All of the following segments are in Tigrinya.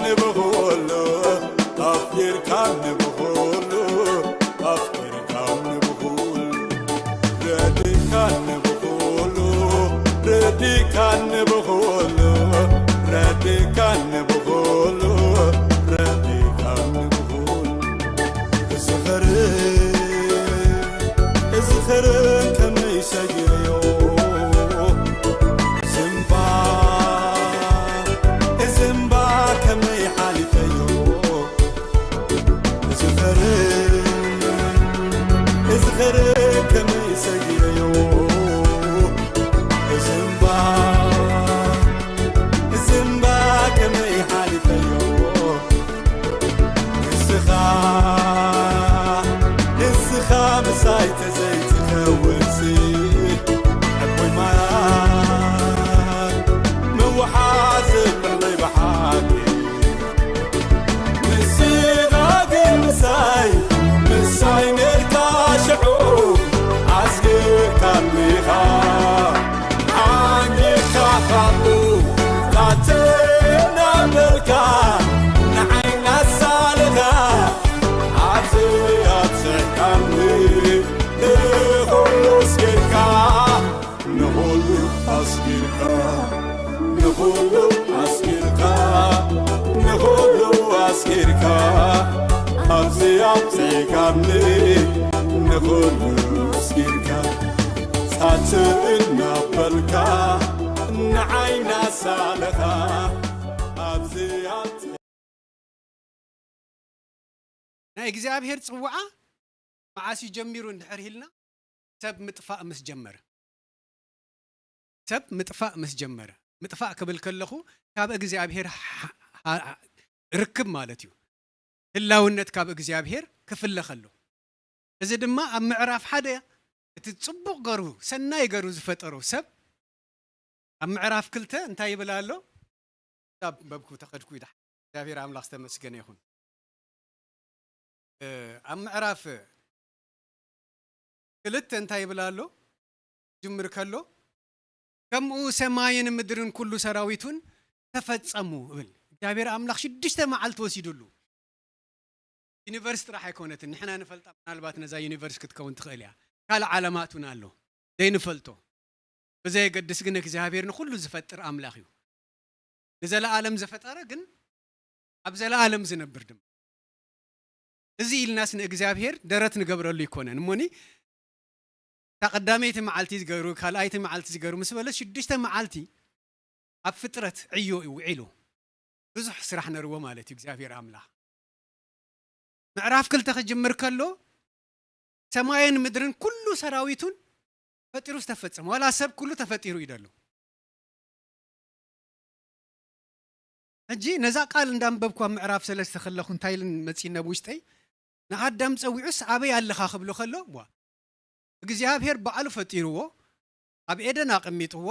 نبغولو أفكر كان نبغولو أفكر كان نبغولو ردي كان نبغولو ردي كان نبغولو ردي كان نبغولو ردي كان نبغولو زخري كم يسجيو زمبا كم يحالفيو زخري كم يسجيو زمبا كم يحالفيو السخا مسايت زيت خوسي أبوي ما موحاسب اللي بحاكي مسيغاقي مساي نركا شعوب عسكر كاميخا عني خاطو قاتلنا ملكا نعين السالغة عزيات كامي نغلو سكركا نغلو أسكركا نغلو أسكركا نغلو أسكركا أبزي كامي نغلو أسكركا ساتنا بلكا نعينا سالخا أبزيات ناي እግዚአብሔር ጽዋዓ ማዓሲ ጀሚሩ እንድሕር ሂልና ሰብ ምጥፋእ ምስ ጀመረ ሰብ ምጥፋእ ምስ ጀመረ ምጥፋእ ክብል ከለኹ ካብ እግዚአብሔር ርክብ ማለት እዩ ህላውነት ካብ እግዚአብሔር ክፍለ ከሎ እዚ ድማ ኣብ ምዕራፍ ሓደ እቲ ጽቡቕ ገሩ ሰናይ ገሩ ዝፈጠሮ ሰብ ኣብ ምዕራፍ 2 እንታይ ይብል ኣሎ ካብ በብኩ ተኸድኩ ይዳ እግዚአብሔር አምላክ ተመስገነ ይሁን ኣብ ምዕራፍ 2 እንታይ ይብል ኣሎ ጅምር ከሎ ከምኡ ሰማይን ምድርን ኩሉ ሰራዊቱን ተፈጸሙ ብል እግዚአብሔር አምላክ 6 መዓልት ወሲዱሉ ዩኒቨርሲቲ ጥራሕ አይኮነትን ንሕና ንፈልጣ ምናልባት ነዛ ዩኒቨርሲቲ ክትከውን ትኽእል እያ ካል ዓለማቱን ኣሎ ዘይንፈልጦ በዘይ ገድስ ግን እግዚአብሔር ንኩሉ ዝፈጥር አምላክ እዩ ለዘላለም ዘፈጠረ ግን ኣብ ዘላለም ዝነብር ድማ እዚ ኢልናስ ንእግዚአብሔር ደረት ንገብረሉ ይኮነን እሞኒ ተቀዳመይቲ መዓልቲ ዝገሩ ካልኣይቲ መዓልቲ ዝገሩ ምስ በለ 6 መዓልቲ ኣብ ፍጥረት ዕዮ ይውዒሉ ብዙሕ ስራሕ ነርዎ ማለት እዩ እግዚአብሔር አምላክ ምዕራፍ 2 ከጅምር ከሎ ሰማይን ምድርን ኩሉ ሰራዊቱን ፈጢሩ ተፈጸመ ወላ ሰብ ኩሉ ተፈጢሩ ይደሉ እጂ ነዛ ቃል እንዳንበብኳ ምዕራፍ 3 ከለኹ እንታይልን መጽኢና ውሽጠይ ንአዳም ጸዊዑስ አበይ ኣለኻ ክብሎ ከሎ ዋ እግዚአብሔር በዓሉ ፈጢሩዎ ኣብ ኤደን አቀሚጥዎ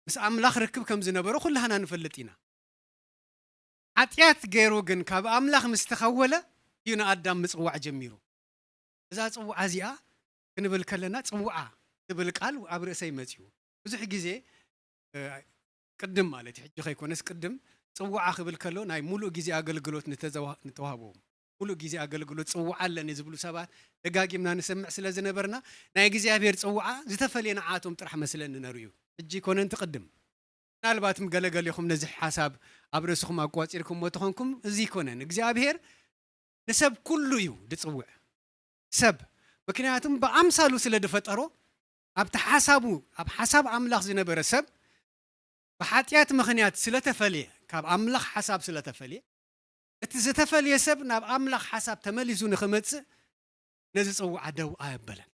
ምስ አምላኽ ርክብ ከም ዝነበረ ኩላህና ንፈልጥ ኢና አጥያት ገይሩ ግን ካብ አምላኽ ምስተኸወለ ይና አዳም ምጽዋዕ ጀሚሩ እዛ ጽዋዕ እዚኣ ክንብል ከለና ጽዋዕ ትብል ቃል ኣብ ርእሰይ መጽኡ ብዙሕ ግዜ ቅድም ማለት ሕጂ ከይኮነስ ቅድም ጽዋዕ ክብል ከሎ ናይ ሙሉእ ግዜ አገልግሎት ንተዋህቦም ሙሉእ ግዜ አገልግሎት ጽዋዕ ኣለኒ ዝብሉ ሰባት ደጋጊምና ንሰምዕ ስለ ዝነበርና ናይ እግዚአብሔር ጽዋዕ ዝተፈልየና ዓቶም ጥራሕ መስለን ነርዩ ሕጂ ኮነን ትቅድም ምናልባትም ገለገለኹም ነዚ ሓሳብ ኣብ ርእስኹም አቋጺርኩም ወተኾንኩም እዚ ኮነን እግዚአብሔር ንሰብ ኩሉ እዩ ድጽውዕ ሰብ ምክንያቱም በአምሳሉ ስለ ድፈጠሮ ኣብቲ ሓሳቡ ኣብ ሓሳብ አምላኽ ዝነበረ ሰብ በኃጢአት ምኽንያት ስለተፈልየ ካብ አምላኽ ሓሳብ ስለተፈልየ እቲ ዝተፈልየ ሰብ ናብ አምላኽ ሓሳብ ተመሊሱ ንኽመጽእ ነዚ ጽዋዕ ደው ኣየበለን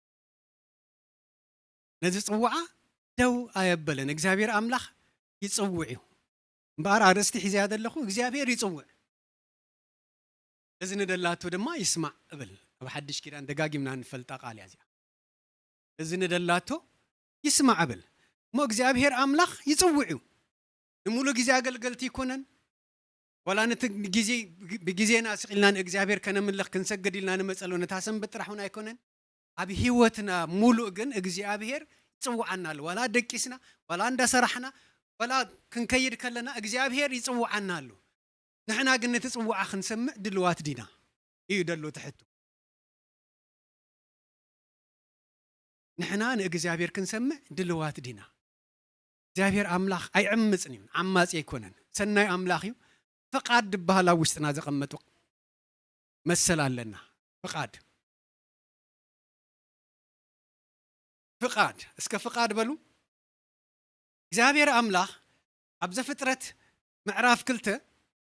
ነዚ ጽዋዕ ደው ኣየበለን እግዚአብሔር አምላኽ ይጽውዕ እዩ እምበኣር ኣርእስቲ ሒዝያ ዘለኹ እግዚአብሔር ይጽውዕ እዚ ንደላቶ ድማ ይስማዕ እብል ኣብ ሓድሽ ኪዳን ደጋጊምና ንፈልጣ ቃል እያ እዚኣ እዚ ንደላቶ ይስማዕ እብል እሞ እግዚአብሔር አምላኽ ይጽውዕ እዩ ንሙሉእ ግዜ አገልገልቲ ይኮነን ወላ ነቲ ግዜ ብግዜና ስቂልና ንእግዚአብሔር ከነምልኽ ክንሰግድ ኢልና ንመጸሎ ነታ ሰንበት ጥራሕ እውን ኣይኮነን ኣብ ህይወትና ሙሉእ ግን እግዚአብሔር ይጽውዓና ኣሎ ወላ ደቂስና ወላ እንዳሰራሕና ولا كنكيد كلنا እግዚአብሔር ይጽውዓና አሉ ንሕና ግን ነትጽውዓ ክንሰምዕ ድልዋት ዲና እዩ ደሎ ተሕቱ ንሕና ንእግዚአብሔር ክንሰምዕ ድልዋት ዲና እግዚአብሔር አምላኽ አይዕምጽን እዩ ዓማጺ አይኮነን ሰናይ አምላኽ እዩ ፈቃድ ድባህላ ውሽጥና ዘቀመጡ መሰል ኣለና ፍቃድ እስከ ፍቃድ በሉ እግዚአብሔር አምላኽ ኣብ ዘፍጥረት ምዕራፍ 2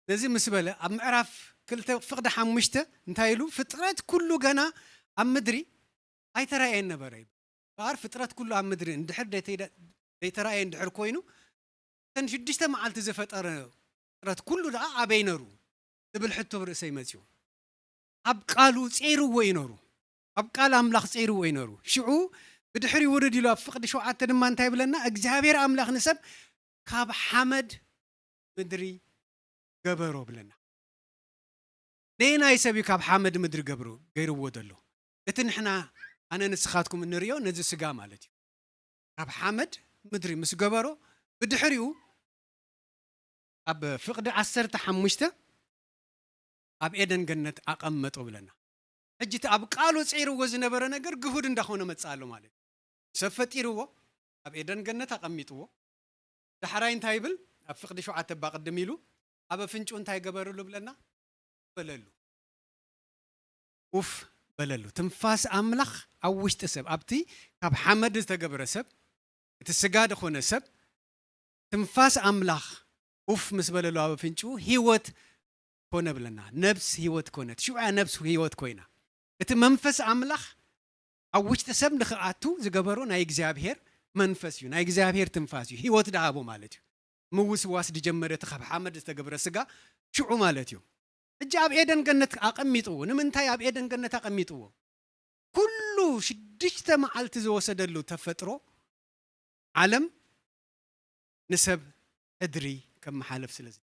ነዚ ምስ በለ ኣብ ምዕራፍ 2 ፍቅዲ 5 እንታይ ኢሉ ፍጥረት ኩሉ ገና ኣብ ምድሪ ኣይተራእየን ነበረ ባር ፍጥረት ኩሉ ኣብ ምድሪ እንድሕር ዘይተራእየ እንድሕር ኮይኑ ተን 6 መዓልቲ ዘፈጠረ ፍጥረት ኩሉ ደኣ ኣበይ ነሩ ዝብል ሕቶ ብርእሰይ መፅኡ ኣብ ቃሉ ጼርዎ ይነሩ ኣብ ቃል አምላኽ ጼርዎ ይነሩ ሽዑ بدحري ورد يلو فقد شو عتنا ما انتهي بلنا እግዚአብሔር አምላኽ ንሰብ ካብ حمد ምድሪ ገበሮ ብለና ነይና ይሰብ ካብ حمد ምድሪ ገበሮ ገይርዎ ደሎ እቲ ንሕና ኣነ ንስኻትኩም እንሪዮ ነዚ ስጋ ማለት እዩ ካብ حمد ምድሪ ምስ ገበሮ ብድሕሪኡ ኣብ ፍቅዲ 15 ኣብ ኤደን ገነት ኣቀመጦ ብለና እጅት ኣብ ቃሉ ጼርዎ ዝነበረ ነገር ግሁድ እንዳኾነ መጻሎ ማለት ሰፈጢርዎ ኣብ ኤደን ገነት ኣቀሚጥዎ ዳሕራይ እንታይ ይብል ኣብ ፍቅዲ 7 ባቅድም ኢሉ ኣብ ፍንጩ እንታይ ገበረሉ ብለና በለሉ ኡፍ በለሉ ትንፋስ አምላኽ ኣብ ውሽጢ ሰብ ኣብቲ ካብ حمد ዝተገበረ ሰብ እቲ ስጋ ደኾነ ሰብ ትንፋስ አምላኽ ኡፍ ምስ በለሉ ኣብ ፍንጩ ህይወት ኮነ ብለና ነፍስ ህይወት ኮነት ሽውዓ ነፍስ ህይወት ኮይና እቲ መንፈስ አምላኽ ኣብ ውሽጢ ሰብ ንኽኣቱ ዝገበሮ ናይ እግዚአብሔር መንፈስ እዩ ናይ እግዚአብሔር ትንፋስ እዩ ህይወት ዳሃቦ ማለት እዩ ምውስዋስ ድጀመረ እቲ ካብ حمد ዝተገበረ ስጋ ሽዑ ማለት እዩ እጅ ኣብ ኤደን ገነት ኣቀሚጥዎ ንምንታይ ኣብ ኤደን ገነት ኣቀሚጥዎ ኩሉ 6 መዓልቲ ዝወሰደሉ ተፈጥሮ ዓለም ንሰብ እድሪ ከመሓለፍ ስለዚ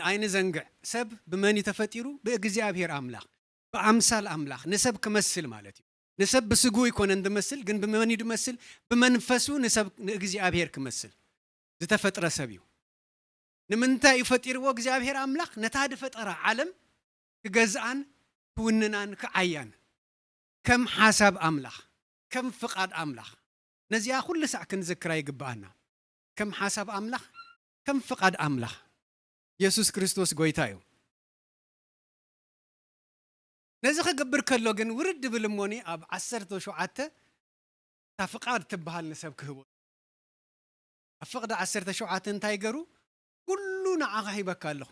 አይነ ዘንግዕ ሰብ በመን ተፈጢሩ በእግዚአብሔር አምላኽ በአምሳል አምላኽ ንሰብ ከመስል ማለት እዩ ንሰብ በስጉ ይኮነ እንደመስል ግን በመን ይድመስል በመንፈሱ ንሰብ እግዚአብሔር ከመስል ዝተፈጥረ ሰብ እዩ ንምንታይ ይፈጢርዎ እግዚአብሔር አምላኽ ነታድ ፈጠራ ዓለም ክገዛን ክውንናን ክዓያን ከም ሓሳብ አምላኽ ከም ፍቃድ አምላኽ ነዚያ ኩሉ ሰዕ ክንዝክራ ይግባአና ከም ሓሳብ አምላኽ ከም ፍቃድ አምላኽ ኢየሱስ ክርስቶስ ጎይታ እዩ ነዚ ክገብር ከሎ ግን ውርድ ብልሞኒ ኣብ 17 ፍቃድ ትበሃል ንሰብ ክህቦ ኣብ ፍቅዲ 17 እንታይ ገሩ ኩሉ ንዓኻ ሂበካ ኣለኹ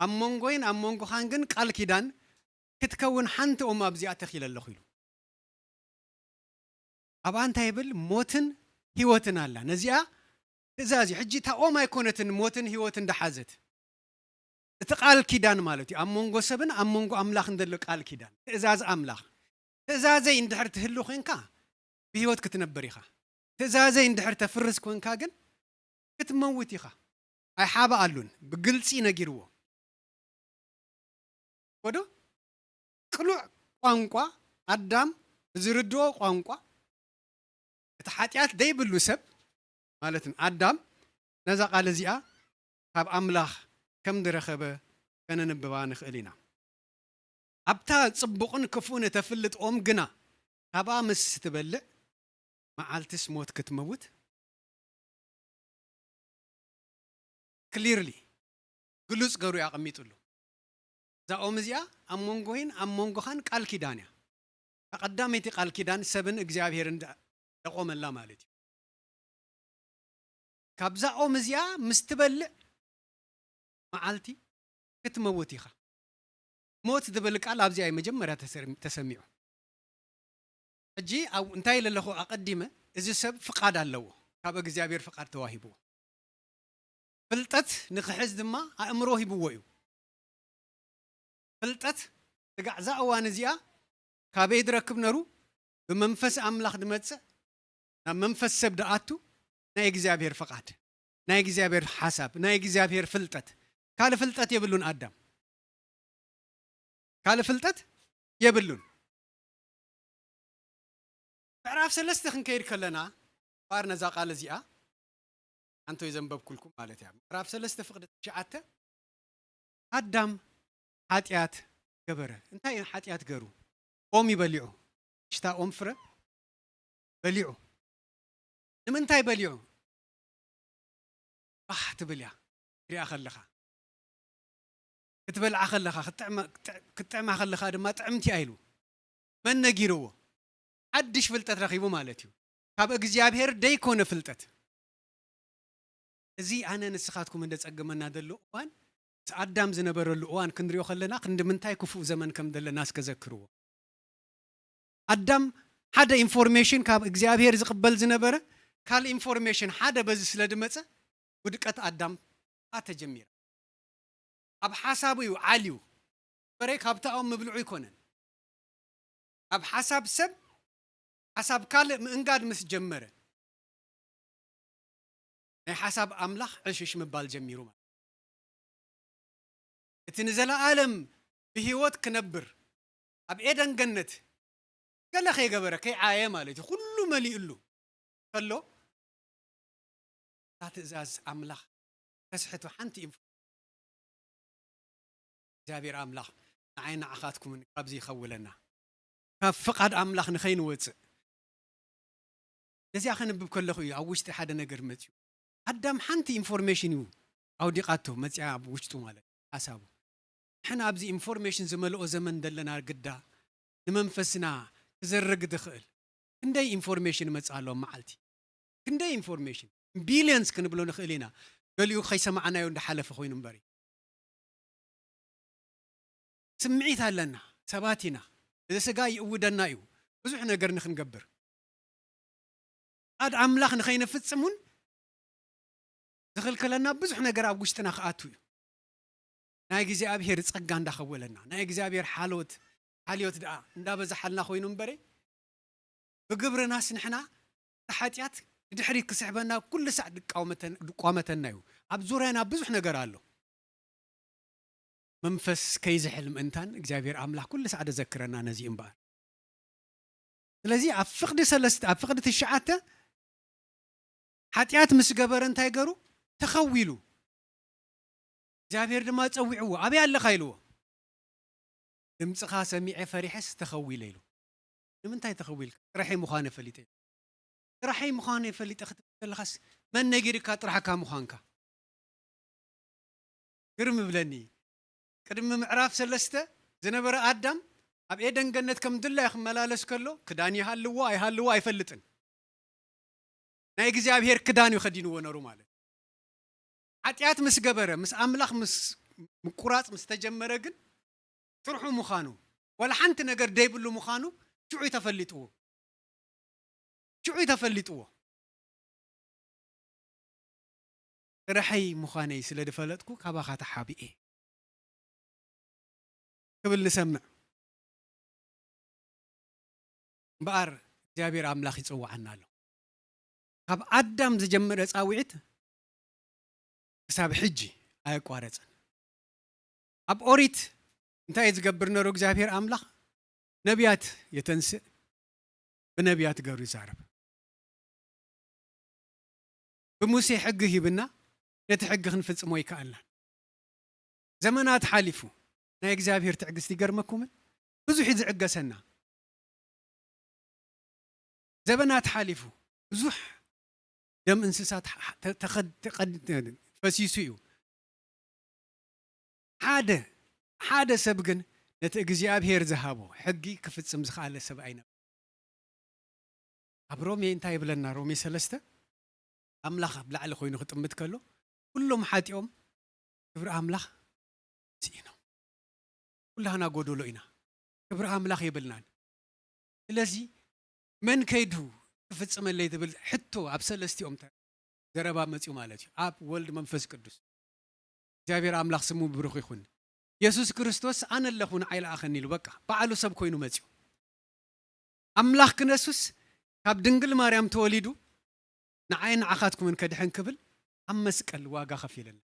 ኣብ መንጎይን ኣብ መንጎኻን ግን ቃል ኪዳን ክትከውን ሓንቲ ኦም ኣብዚኣ ተኺለ ኣለኹ ኢሉ ኣብ እንታይ ይብል ሞትን ህይወትን ኣላ ነዚኣ ትእዛዝ ሕጂ ታኦም ኣይኮነትን ሞትን ህይወትን እንዳሓዘት እቲ ቃል ኪዳን ማለት እዩ ኣብ መንጎ ሰብን ኣብ መንጎ አምላኽን ዘሎ ቃል ኪዳን ትእዛዝ አምላኽ ትእዛዘይ እንድሕር ትህሉ ኮይንካ ብህይወት ክትነብር ኢኻ ትእዛዘይ እንድሕር ተፍርስ ኮይንካ ግን ክትመውት ኢኻ ኣይ ሓባ ኣሉን ብግልፂ ነጊርዎ ወዶ ቅሉዕ ቋንቋ ኣዳም ዝርድኦ ቋንቋ እቲ ሓጢአት ደይብሉ ሰብ ማለት ኣዳም ነዛ ቃል እዚኣ ካብ አምላኽ ከም ድረኸበ ከነንብባ ንኽእል ኢና ኣብታ ጽቡቕን ክፉን ተፍልጥ ኦም ግና ካብኣ ምስ ትበልዕ መዓልትስ ሞት ክትመውት ክሊርሊ ግሉጽ ገሩ ያቐሚጡሉ እዛ ኦም እዚኣ ኣብ መንጎይን ኣብ መንጎኻን ቃል ኪዳን እያ ተቐዳመይቲ ቃል ኪዳን ሰብን እግዚኣብሔርን ደቆመላ ማለት እዩ ካብዛ ኦም እዚኣ ምስ ትበልዕ መዓልቲ ክትመውት ኢኻ ሞት ዝብል ቃል ኣብዚኣ መጀመርያ ተሰሚዑ ሕጂ እንታይ ለለኹ ኣቐዲመ እዚ ሰብ ፍቃድ ኣለዎ ካብ እግዚአብሔር ፍቃድ ተዋሂብዎ ፍልጠት ንኽሕዝ ድማ ኣእምሮ ሂብዎ እዩ ፍልጠት ትጋዕዛ እዋን እዚኣ ካበይ ድረክብ ነሩ ብመንፈስ አምላኽ ድመጽእ ናብ መንፈስ ሰብ ደኣቱ ናይ እግዚአብሔር ፍቃድ ናይ እግዚአብሔር ሓሳብ ናይ እግዚአብሔር ፍልጠት ካለ ፍልጠት የብሉን አዳም ካለ ፍልጠት የብሉን ምዕራፍ 3 ክንከይድ ከለና بارنا ذا قال زيا أنتو يزنبب كلكم قالت يا راب سلسة فقدت شعته آدم حاتيات جبره انتي حاتيات جرو أمي بليعو اشتا أم فرة بليعو لما انتي بليعو تبليا كري أخل لخا كتبل أخل لخا كتعم أخل لخا ما تعمتي أيلو من نجيروه عدش فلتت رخيبو مالتيو كاب اغزيابير دايكون فلتت زي أنا نسخاتكم من دصقمنا دلو وان آدم زنبرلو وان كندريو خلنا كند منتاي كفو زمن كم دل الناس كذكروا آدم حدا انفورميشن كاب اغزيابير زقبل زنبره كال انفورميشن حدا بز سلدمصه ودقت آدم اتجمير اب حسابو عاليو بري كابتاهم مبلعو يكونن اب حساب سب حساب كال منقاد مس جمره ناي حساب املاح عشش مبال جميرو اتنزل عالم بهيوت كنبر اب ايدن جنت قال لك يا جبره كي عايه مالتي كله مليء له قالو تاتزاز املاح تسحتو حنتي جابير املاح عين اخاتكم من قبزي يخولنا فقد املاح نخين وص لذي اخن بكل خوي اوشت حدا نجر متيو قدام حنتي انفورميشن يو او ديقاتو متيا بوشتو مالت حسابو احنا ابزي انفورميشن زملؤ زمن دلنا قدا نمنفسنا زرق دخل كنداي انفورميشن مصالو معلتي كنداي انفورميشن بيليونز كنبلو نخلينا قاليو خي سمعنا يو حلف خوين مبري سمعيت لنا سباتنا اذا سقاي ودنا يو بزح نجر نخنقبر اد املاح نخين فصمون دخل كلنا بزح نجر اب وشتنا خاتو ناي غزيابير صقا اندخولنا ناي غزيابير حاليوت دا اندا بزحلنا خوينو مبري بقبرنا سنحنا تحاتيات دحري كسحبنا كل ساعه دقامتنا يو اب زورينا بزح نجر الله منفس كيزحل انتان غزيابير املاح كل ساعه ذكرنا نزي امبار ስለዚህ አፍቅድ ሰለስተ አፍቅድ ተሻዓተ ኃጢአት ምስ ገበረ እንታይ ገሩ ተኸዊሉ እግዚአብሔር ድማ ጸዊዕዎ አብይ አለ ኻይልዎ ድምጽኻ ሰሚዐ ፈሪሕስ ተኸዊለ ኢሉ ንምንታይ ተኸዊል ጥራሕይ ምዃነ ፈሊጠ ጥራሕይ ምዃነ ፈሊጠ ክትለኻስ መን ነጊርካ ጥራሕካ ምዃንካ ግርም ብለኒ ቅድሚ ምዕራፍ ሰለስተ ዝነበረ አዳም اب ايدن جنت كم دلا يخملالس كله كداني هاللوا اي هاللوا يفلطن ناي እግዚአብሔር كداني يخدينو ونرو ማለት ኃጢአት ምስ ገበረ ምስ አምላኽ ምስ ምቁራጽ ምስ ተጀመረ ግን ፍርሑ ምዃኑ ወላ ሓንቲ ነገር ደይብሉ ምዃኑ ጭዑ ተፈልጥዎ ረሐይ ምዃነይ ስለ ደፈለጥኩ ካባኻ ተሓቢኤ ክብል ንሰምዕ بار እግዚአብሔር አምላኽ ይጽዋዓና አለው ካብ አዳም ዝጀመረ ጻውዒት حساب ሕጂ ኣይቋረጽን ኣብ ኦሪት እንታይ ዝገብር ነሮ እግዚአብሔር አምላኽ ነቢያት የተንስእ በነቢያት ገሩ ይዛረብ በሙሴ ሕግ ሂብና ነቲ ሕግ ክንፍጽሞ ይከኣልና ዘመናት ሓሊፉ ናይ እግዚአብሔር ትዕግስት ይገርመኩም ብዙሕ ይዝዕገሰና زبنات حالفو بزح دم انسسات تقد فسيسيو حاده سبغن نت እግዚአብሔር زهابو حقي كفصم زخاله سبعينا ابرومي انتاي بلنا رومي سلسته املاخ بلعل خوينو خطمت كلو كلهم حاتيوم كبر املاخ سينو كلنا غودولو اينا كبر املاخ يبلنا ስለዚህ من كيدو فتصم اللي تبل حتى أبسلستي أمتى زربا متيو مالتي أب ولد منفس قدوس جابير أملاخ سمو بروخ يخون يسوع كريستوس أنا اللي خون عيل آخرني لبكا بعلو سب كوينو متيو أملاخ كنسوس كاب دنجل مريم توليدو نعين عخاتكم من كدحن كبل أمسك الواقع خفيلنا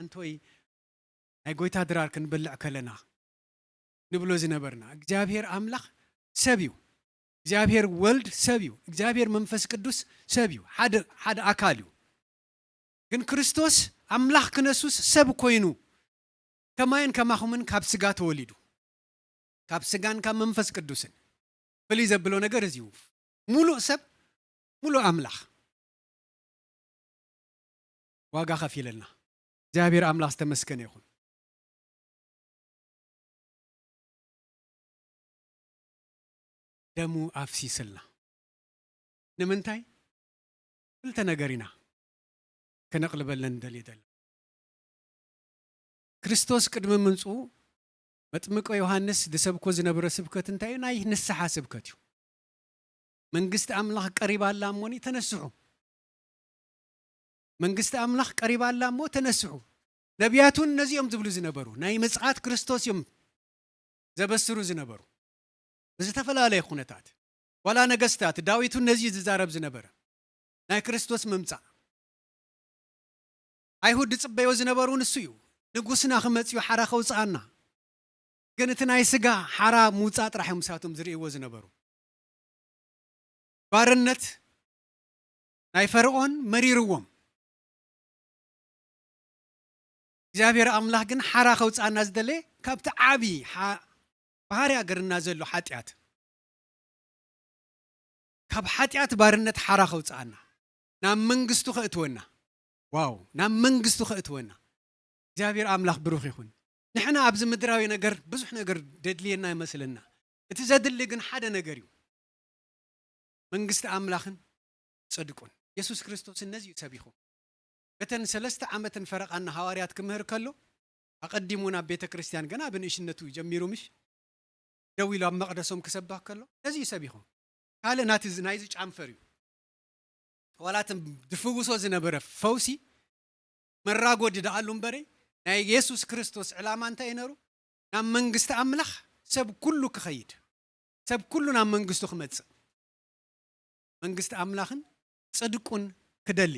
أنتوي هاي درار كن بلع كلنا نبلو زنبرنا جابير أملاخ سبيو እግዚአብሔር ወልድ ሰብዩ እግዚአብሔር መንፈስ ቅዱስ ሰብዩ ሓደ አካል እዩ ግን ክርስቶስ አምላኽ ክነሱስ ሰብ ኮይኑ ከማይን ከማኹምን ካብ ስጋ ተወሊዱ ካብ ስጋን ካብ መንፈስ ቅዱስን ፍልይ ዘብሎ ነገር እዚዩ ሙሉእ ሰብ ሙሉእ አምላኽ ዋጋ ከፊለና እግዚአብሔር አምላኽ ተመስገነ ይሁን ደሙ አፍሲስልና ንምንታይ ክልተ ነገር ኢና ከነቅልበለን ደሊደል ክርስቶስ ቅድሚ ምንፁ መጥምቆ ዮሐንስ ድሰብኮ ዝነበረ ስብከት እንታይ ናይ ንስሐ ስብከት እዩ መንግስት አምላኽ ቀሪባላ እሞኒ ተነስሑ መንግስት አምላኽ ቀሪባላ እሞ ተነስሑ ነቢያቱን እነዚኦም ዝብሉ ዝነበሩ ናይ ምጽአት ክርስቶስ እዮም ዘበስሩ ዝነበሩ ብዝተፈላለየ ኩነታት ዋላ ነገስታት ዳዊቱ ነዚ ዝዛረብ ዝነበረ ናይ ክርስቶስ ምምጻእ አይሁድ ጽበዮ ዝነበሩ ንሱ እዩ ንጉስና ክመጽዩ ሓራ ከውጻአና ግን እቲ ናይ ስጋ ሓራ ሙጻእ ጥራሕ ምሳቶም ዝርእይዎ ዝነበሩ ባርነት ናይ ፈርዖን መሪርዎም እግዚአብሔር አምላኽ ግን ሓራ ከውጻአና ዝደለ ካብቲ ዓቢ ባህርያ ገርና ዘሎ ኃጢአት ካብ ኃጢአት ባርነት ሓራ ከውጻአና ናብ መንግስቱ ከእትወና ዋው ናብ መንግስቱ ከእትወና እግዚአብሔር አምላኽ ብሩኽ ይሁን ንሕና ኣብዚ ምድራዊ ነገር ብዙሕ ነገር ደድልየና ይመስለና እቲ ዘድሊ ግን ሓደ ነገር እዩ መንግስቲ አምላኽን ጽድቁን ኢየሱስ ክርስቶስ ነዚ ሰቢኹ በተን 3 ዓመትን ፈረቃና ሐዋርያት ክምህር ከሎ አቀዲሙና ቤተ ክርስቲያን ገና ብንእሽነቱ ጀሚሩ ምሽ ደዊሉ ኣብ መቅደሶም ክሰብህ ከሎ ነዚ ሰቢኹ ካለ ናይዚ ጫንፈር እዩ ወላተም ድፍውሶ ዝነበረ ፈውሲ መራጎድ ዳአሉ እምበረ ናይ ኢየሱስ ክርስቶስ ዕላማ እንታይ ነሩ ናብ መንግስቲ አምላኽ ሰብ ኩሉ ክኸይድ ሰብ ኩሉ ናብ መንግስቱ ክመጽእ መንግስቲ አምላኽን ጽድቁን ክደሊ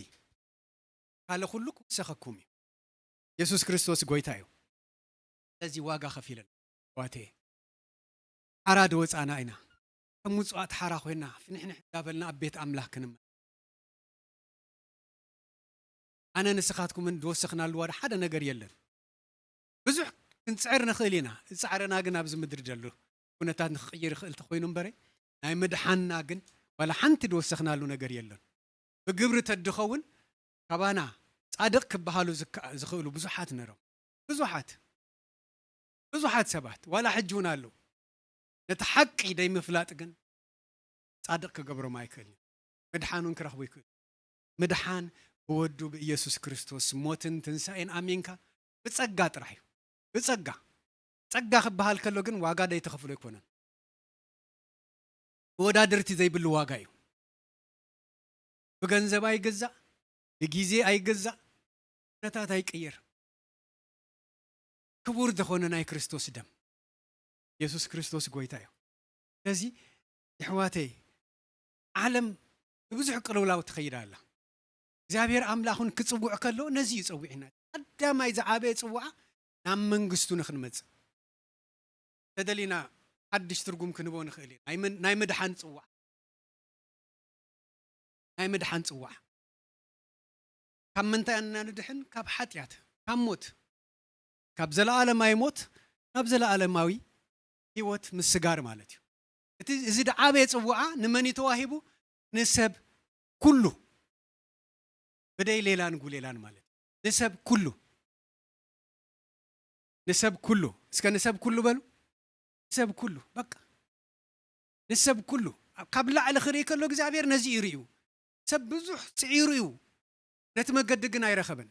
ካለ ኩሉ ክሰኸኩም ኢየሱስ ክርስቶስ ጎይታ እዩ ለዚ ዋጋ ከፊለን ዋቴ ዓራድ ወጻና ኢና ከምጽዋት ሓራ ኮይና ፍንሕንሕ ዳበልና ኣብ ቤት አምላኽ ክንመ አነ ንስኻትኩምን ድወስኽናሉ ዋዳ ሓደ ነገር የለን ብዙሕ ክንጽዕር ንኽእል ኢና ጻዕረና ግን ኣብዚ ምድሪ ዘሎ ኩነታት ንኽቕይር ይኽእል ተኮይኑ እምበረ ናይ ምድሓንና ግን ዋላ ሓንቲ ድወስኽናሉ ነገር የለን ብግብሪ ተድኸውን ካባና ጻድቕ ክበሃሉ ዝኽእሉ ብዙሓት ነሮም ብዙሓት ሰባት ዋላ ሕጂ እውን ኣለዉ ነቲ ሓቂ ደይምፍላጥ ግን ጻድቕ ክገብሮም ኣይክእል ምድሓኑን ክረኽቡ ይክእል ምድሓን ብወዱ ብኢየሱስ ክርስቶስ ሞትን ትንሣኤን ኣሚንካ ብጸጋ ጥራሕ እዩ ብጸጋ ክበሃል ከሎ ግን ዋጋ ደይተኸፍሎ ይኮነን ወዳድርቲ ዘይብሉ ዋጋ እዩ ብገንዘብ ኣይገዛእ ብጊዜ ኣይገዛእ ነታት ኣይቅይር ክቡር ዝኾነ ናይ ክርስቶስ ደም ኢየሱስ ክርስቶስ ጎይታ እዩ ስለዚ ይሕዋተይ ዓለም ብዙሕ ቅልውላው ትኸይዳ ኣላ እግዚአብሔር አምላኹን ክጽውዕ ከሎ ነዚ ይጽውዕና ቀዳማይ ዝዓበየ ጽዋዕ ናብ መንግስቱ ንኽንመጽእ ተደሊና ሓድሽ ትርጉም ክንቦ ንኽእል ናይ ምድሓን ጽዋዕ ካብ ምንታይ ንድሕን ካብ ኃጢአት ካብ ሞት ካብ ዘለዓለማዊ ሞት ናብ ዘለዓለማዊ ህይወት ምስጋር ማለት እዩ እቲ እዚ ዓበየ ጽዋዕ ንመን ተዋሂቡ ንሰብ ኩሉ بدأي ليلان قول ليلان مالت نسب كله اسكا نسب كله بلو نسب كله بقى نسب كله قبل على خريك اللو እግዚአብሔር ነዚ ይሪዩ ሰብ ብዙሕ ጽዒሩ ነትመገድ ግን አይረኸበን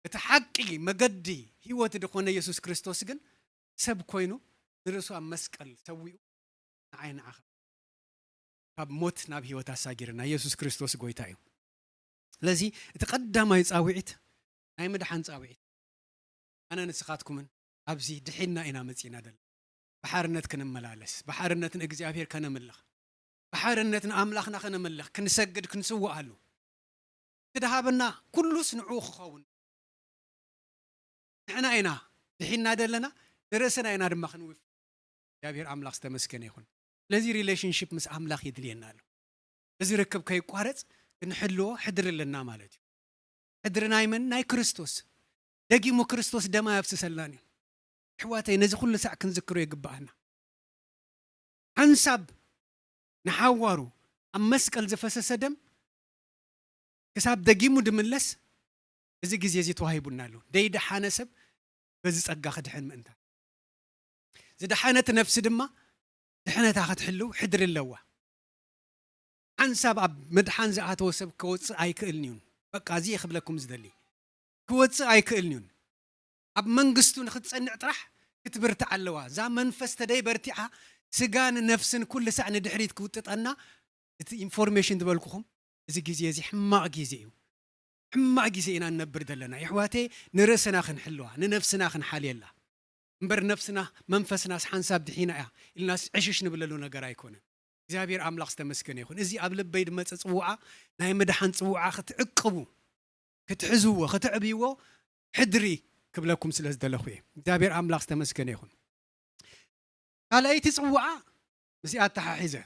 እቲ ሓቂ መገዲ ህይወት ድኾነ ኢየሱስ ክርስቶስ ግን ሰብ ኮይኑ ንርሱ ኣብ መስቀል ሰዊኡ ንዓይን ዓኸ ካብ ሞት ናብ ህይወት አሳጊርና ኢየሱስ ክርስቶስ ጎይታ እዩ ለዚ እቲ ቀዳማይ ጻውዒት ናይ ምድሓን ጻውዒት ኣነ ንስኻትኩምን ኣብዚ ድሒና ኢና መጺና ደል بحارነት ክንመላለስ بحارነትን እግዚአብሔር ከነምልኽ بحارነትን አምላኽና ከነምልኽ ክንሰግድ ክንስዋዓሉ ትደሃበና ኩሉስ ንዑ ክኸውን ንሕና ኢና ድሒና ደለና ንርእስና ኢና ድማ ክንውፍ እግዚአብሔር አምላኽ ዝተመስገነ ይሁን لذي ريليشن شيب مس أملاخ يدلينا له لذي ركب كي قارت نحلو حدر لنا مالتي حدر نايمن ناي كريستوس دقي مو كريستوس دما يفسس اللاني حواتي نزي كل ساعة كنذكروا يقبعنا حنسب نحاورو أمسكال زفسس دم كساب دقي مو دملس إذا جزء يزيد وهايبنا له ده حانسب بس أجا خد حن منته زد حانت نفس دمه دحنا تاخد حلو حدر اللوا عن سبب مدحان زعات وسب كوتس أي كإلنيون بقى زي خبلكم زدلي كوتس أي كإلنيون أب منقستون خد صنع طرح كتبرت على اللوا زمن فستدي برتعها سجان نفسن كل ساعة ندحريت كوتت أنا information تبالكم إذا جزء يزي حما جزء حما جزئنا نبرد لنا يحواتي نرسنا خن حلوها ننفسنا خن حالي الله نبر نفسنا منفسنا حنساب دحينا الناس عشش نبللو نجار يكون እግዚአብሔር አምላክ ተመስገን ይሁን እዚ ኣብ ልበይ ድመ ጽውዓ ናይ መድሓን ጽውዓ ክትዕቅቡ ክትሕዝዎ ክትዕብይዎ ሕድሪ ክብለኩም ስለ ዝደለኹ እግዚአብሔር አምላክ ተመስገን ይሁን ካልአይቲ ጽውዓ እዚኣ ተሓሒዘ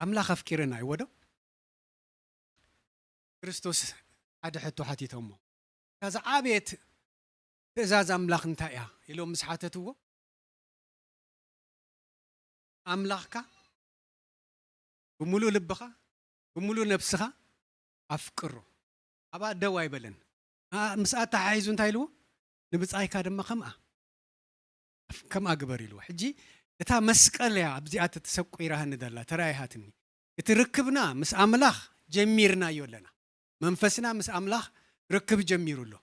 አምላክ አፍቂርና ይወዶ ክርስቶስ ሓደ ሕቶ ሓቲቶሞ ከዛ ዓቤት ትእዛዝ አምላክ እንታይ እያ ኢሎም ምስ ሓተትዎ አምላክካ بملو لبخا بملو نفسها أفكره أبا دواي بلن مسألة حيزون تايلو نبصاي كادم كم أكبر له حجي إتا مسكلة أبزيات تسوق إيران ندلا تراي هاتني يتركبنا مس أملاخ جميرنا يولنا منفسنا مس أملاخ ركب جمير له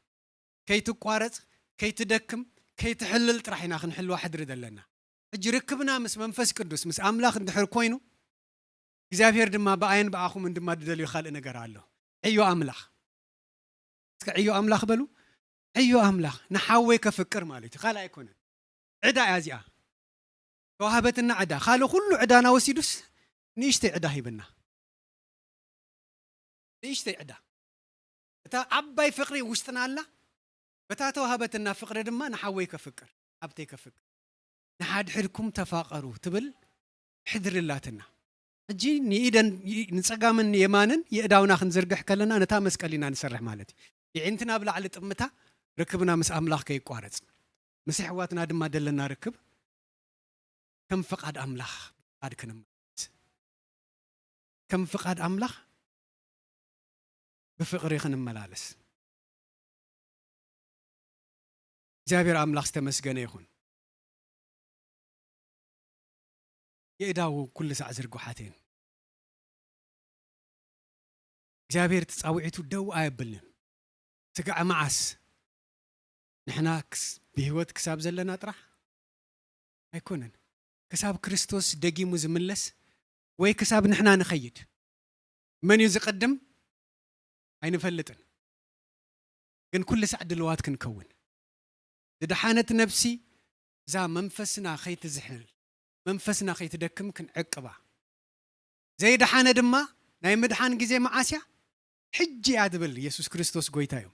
كي تقارص كي تدكم كي تحلل طرحنا خنحل واحد ردلنا حجي ركبنا مس منفس قدوس مس أملاخ ندحر كوينو እግዚአብሔር ድማ በአይን በአኹም እንደማድደል ይኻል ነገር አለው እዩ አምላኽ እዩ አምላኽ በሉ እዩ አምላኽ ንሐወይ ከፍቅር ማለት ኻል አይኮነ ዕዳ ያዚያ ተዋህበትና ዕዳ ኻል ሁሉ ዕዳና ወሲዱስ ንሽተ ዕዳ ሂብና ንሽተ ዕዳ እታ አባይ ፍቅሪ ውስጥና አላ በታ ተዋህበትና ፍቅሪ ድማ ንሐወይ ከፍቅር አብተይ ከፍቅር ንሓድሕድኩም ተፋቀሩ ትብል ሕድርላትና እጂ ንኢደን ንጸጋምን የማንን የእዳውና ክንዝርግሕ ከለና ነታ መስቀሊና ንሰርሕ ማለት ይዕንትና ብላዕሊ ጥምታ ርክብና ምስ አምላኽ ከይቋረጽ ምስ ሕዋትና ድማ ደለና ርክብ ከም ፍቃድ አምላኽ አድክንም ከም ፍቃድ አምላኽ በፍቅሪ ክንመላለስ እግዚአብሔር አምላኽ ተመስገነ ይሁን የእዳው ኩል ሰዓት ዝርግሓቴን እግዚአብሔር ተጻውዒቱ ደው አይብልን ትግዓ ማዓስ ንሕና በህይወት ክሳብ ዘለና ጥራሕ አይኮነን ክሳብ ክርስቶስ ደጊሙ ዝምለስ ወይ ክሳብ ንሕና ንኸይድ መን እዩ ዝቀድም አይንፈልጥን ግን ኩል ሰዓት ድልዋት ክንከውን ዝድሓነት ነፍሲ ዛ መንፈስና ኸይትዝሕል መንፈስና ኸይትደክም ክንዕቅባ ዘይድ ሓነ ድማ ናይ ምድሓን ግዜ ማዓስያ ሕጂ ያድብል ኢየሱስ ክርስቶስ ጎይታ እዩ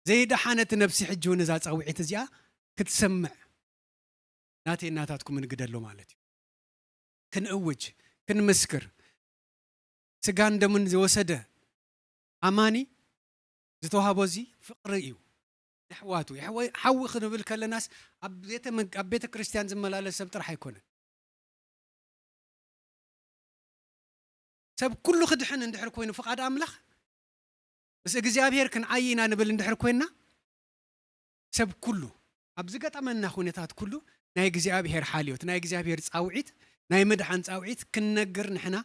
ዘይድ ሓነት ነፍሲ ሕጂ ወነዛ ጻውዒት እዚኣ ክትሰምዕ ናቴ እናታትኩም እንግደሎ ማለት እዩ ክንእውጅ ክንምስክር ስጋን ደምን ዝወሰደ አማኒ ዝተዋሃቦዚ ፍቅሪ እዩ يحواتو حو خنبل كل ناس أبيت كريستيان زملاله سب طرح يكون سب كله خدحن ندحر كوينو فقاد أملاخ بس እግዚአብሔር كن عينا نبل ندحر كويننا سب كله أبزقت أمنا خونيتات كله ناي እግዚአብሔር حاليوت ناي እግዚአብሔር ጻውዒት ناي مدحان ጻውዒት كننجر نحنا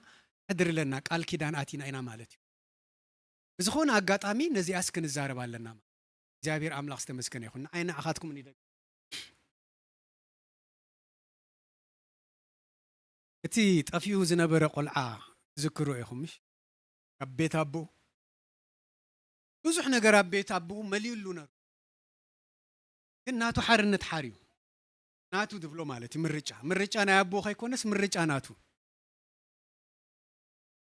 قدر لنا قال كيدان آتينا إنا مالتي بزخون أقاطامي نزي أسكن الزارب على እግዚአብሔር አምላክ ተመስገነ ይሁን አይና አኻትኩም እንይደግ እቲ ጠፊው ዝነበረ ቆልዓ ዝክሩ ይኹምሽ አቤት አቦ ብዙሕ ነገር አቤት አቦ መሊሉ ነር ግን ናቱ ሓርነት ሓሪዩ ናቱ ድብሎ ማለት ምርጫ ናይ አቦ ኸይኮነስ ምርጫ ናቱ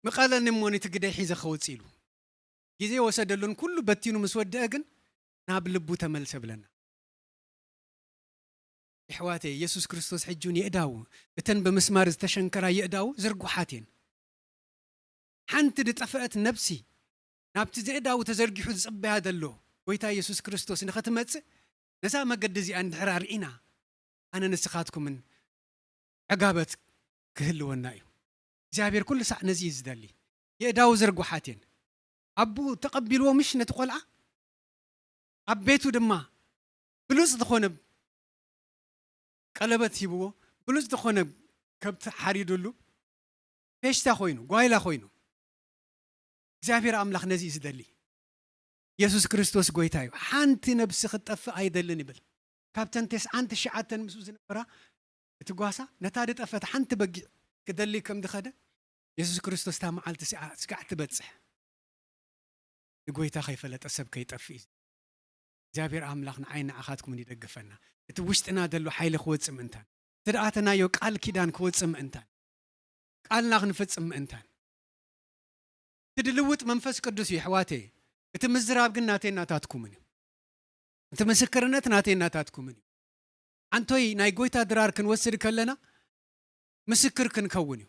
መቃለን ሞኒ ትግደይ ሒዘ ኸውጽኢሉ ጊዜ ወሰደሉን ኩሉ በቲኑ ምስ ወደአ ግን ናብ ልቡ ተመልሰ ብለና إحواتي يسوع كريستوس حجون يقداو بتن بمسمار تشنكرا يقداو زرقو حاتين حنت دطفأت نفسي نابت زيداو تزرقي حد صبي هذا اللو ويتا يسوع كريستوس نختمت نسا ما قد زي عند حرار إنا أنا نسخاتكم من عقابة كهلو النايو زابير كل ساعة نزيز دالي يقداو زرقو حاتين أبو تقبلوا مش نتقلع أبيتو دما بلوز دخون قلبت يبوه بلوز دخون كبت حريدلو ايش تاخوينو قايلا خوينو زابير أملاخ نزيز دالي يسوع كريستوس قويتايو حانت نفس خطف أيدلني بل كابتن تس أنت شعاتن مسوز نبرا تقواسا نتادت أفت حانت بقي كدلي كم دخده يسوع كريستوس تام عالت سكعت بتصح قويتا خايفة لا تأسب كي تفيز زابير أملاخنا عين أخاتكم من يدقفنا توشتنا دلو حيل خوت سم انتان تدعاتنا يو قال كيدان خوت سم انتان قال ناغن فت سم انتان تدلوت منفس قدوس يحواتي تمزراب قلنا تينا تاتكمني تمسكرنت ناتينا تاتكمني عنتوي ناي قويتا درار كن وسر كلنا مسكر كن كوني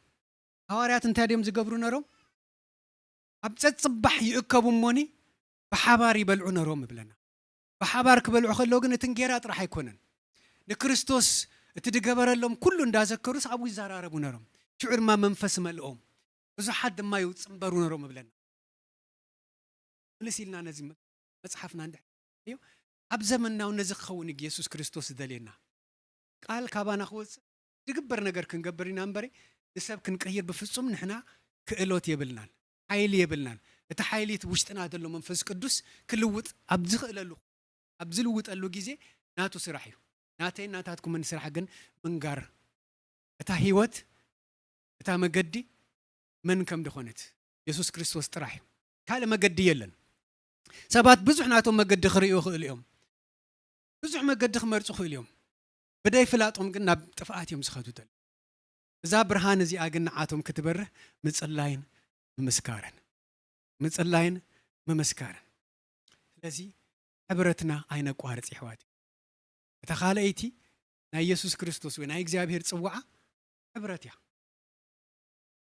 هواريات انتاديم زقبرو نرو أبسط صبح يؤكبوا موني بحبار يبلعون روم بلنا بحبار كبلعو خلوغن تنجيرات راح يكونن لكريستوس تدقبر لهم كله اندازكروس أبو زراربو نروم شعر ما منفس ملؤوم وزو حد ما يتصنبرون روم بلنا لسيلنا نزي مصحفنا عند ايو اب زمننا ونزخون يسوع كريستوس دلينا قال كابانا خوص دغبر ነገር كنغبرينا امبري نسب كنقير بفصوم نحنا كእሎት يبلنا حيل يبلنا እቲ حيليت ውሽጥና ደሎ መንፈስ ቅዱስ ክልውጥ ኣብዝ ክእለሉ ኣብዝ ልውጠሉ ጊዜ ናቱ ስራሕ እዩ ናተይ ናታትኩም ምን ስራሕ ግን መንጋር እታ ህይወት እታ መገዲ ምን ከም ደኾነት ኢየሱስ ክርስቶስ ጥራሕ ካለ መገዲ የለን ሰባት ብዙሕ ናቶም መገዲ ክሪኡ ክእል እዮም ብዙሕ መገዲ ክመርጹ ክእል እዮም በዳይ ፍላጦም ግን ናብ ጥፋኣት እዮም ዝኸዱ ደል እዛ ብርሃን እዚኣ ግን ንዓቶም ክትበርህ ምጽላይን መመስካርን ስለዚ ሕብረትና ኣይነቋርጽ ይሕዋት እታ ካልአይቲ ናይ ኢየሱስ ክርስቶስ ወይ ናይ እግዚአብሔር ጽዋዓ ሕብረት እያ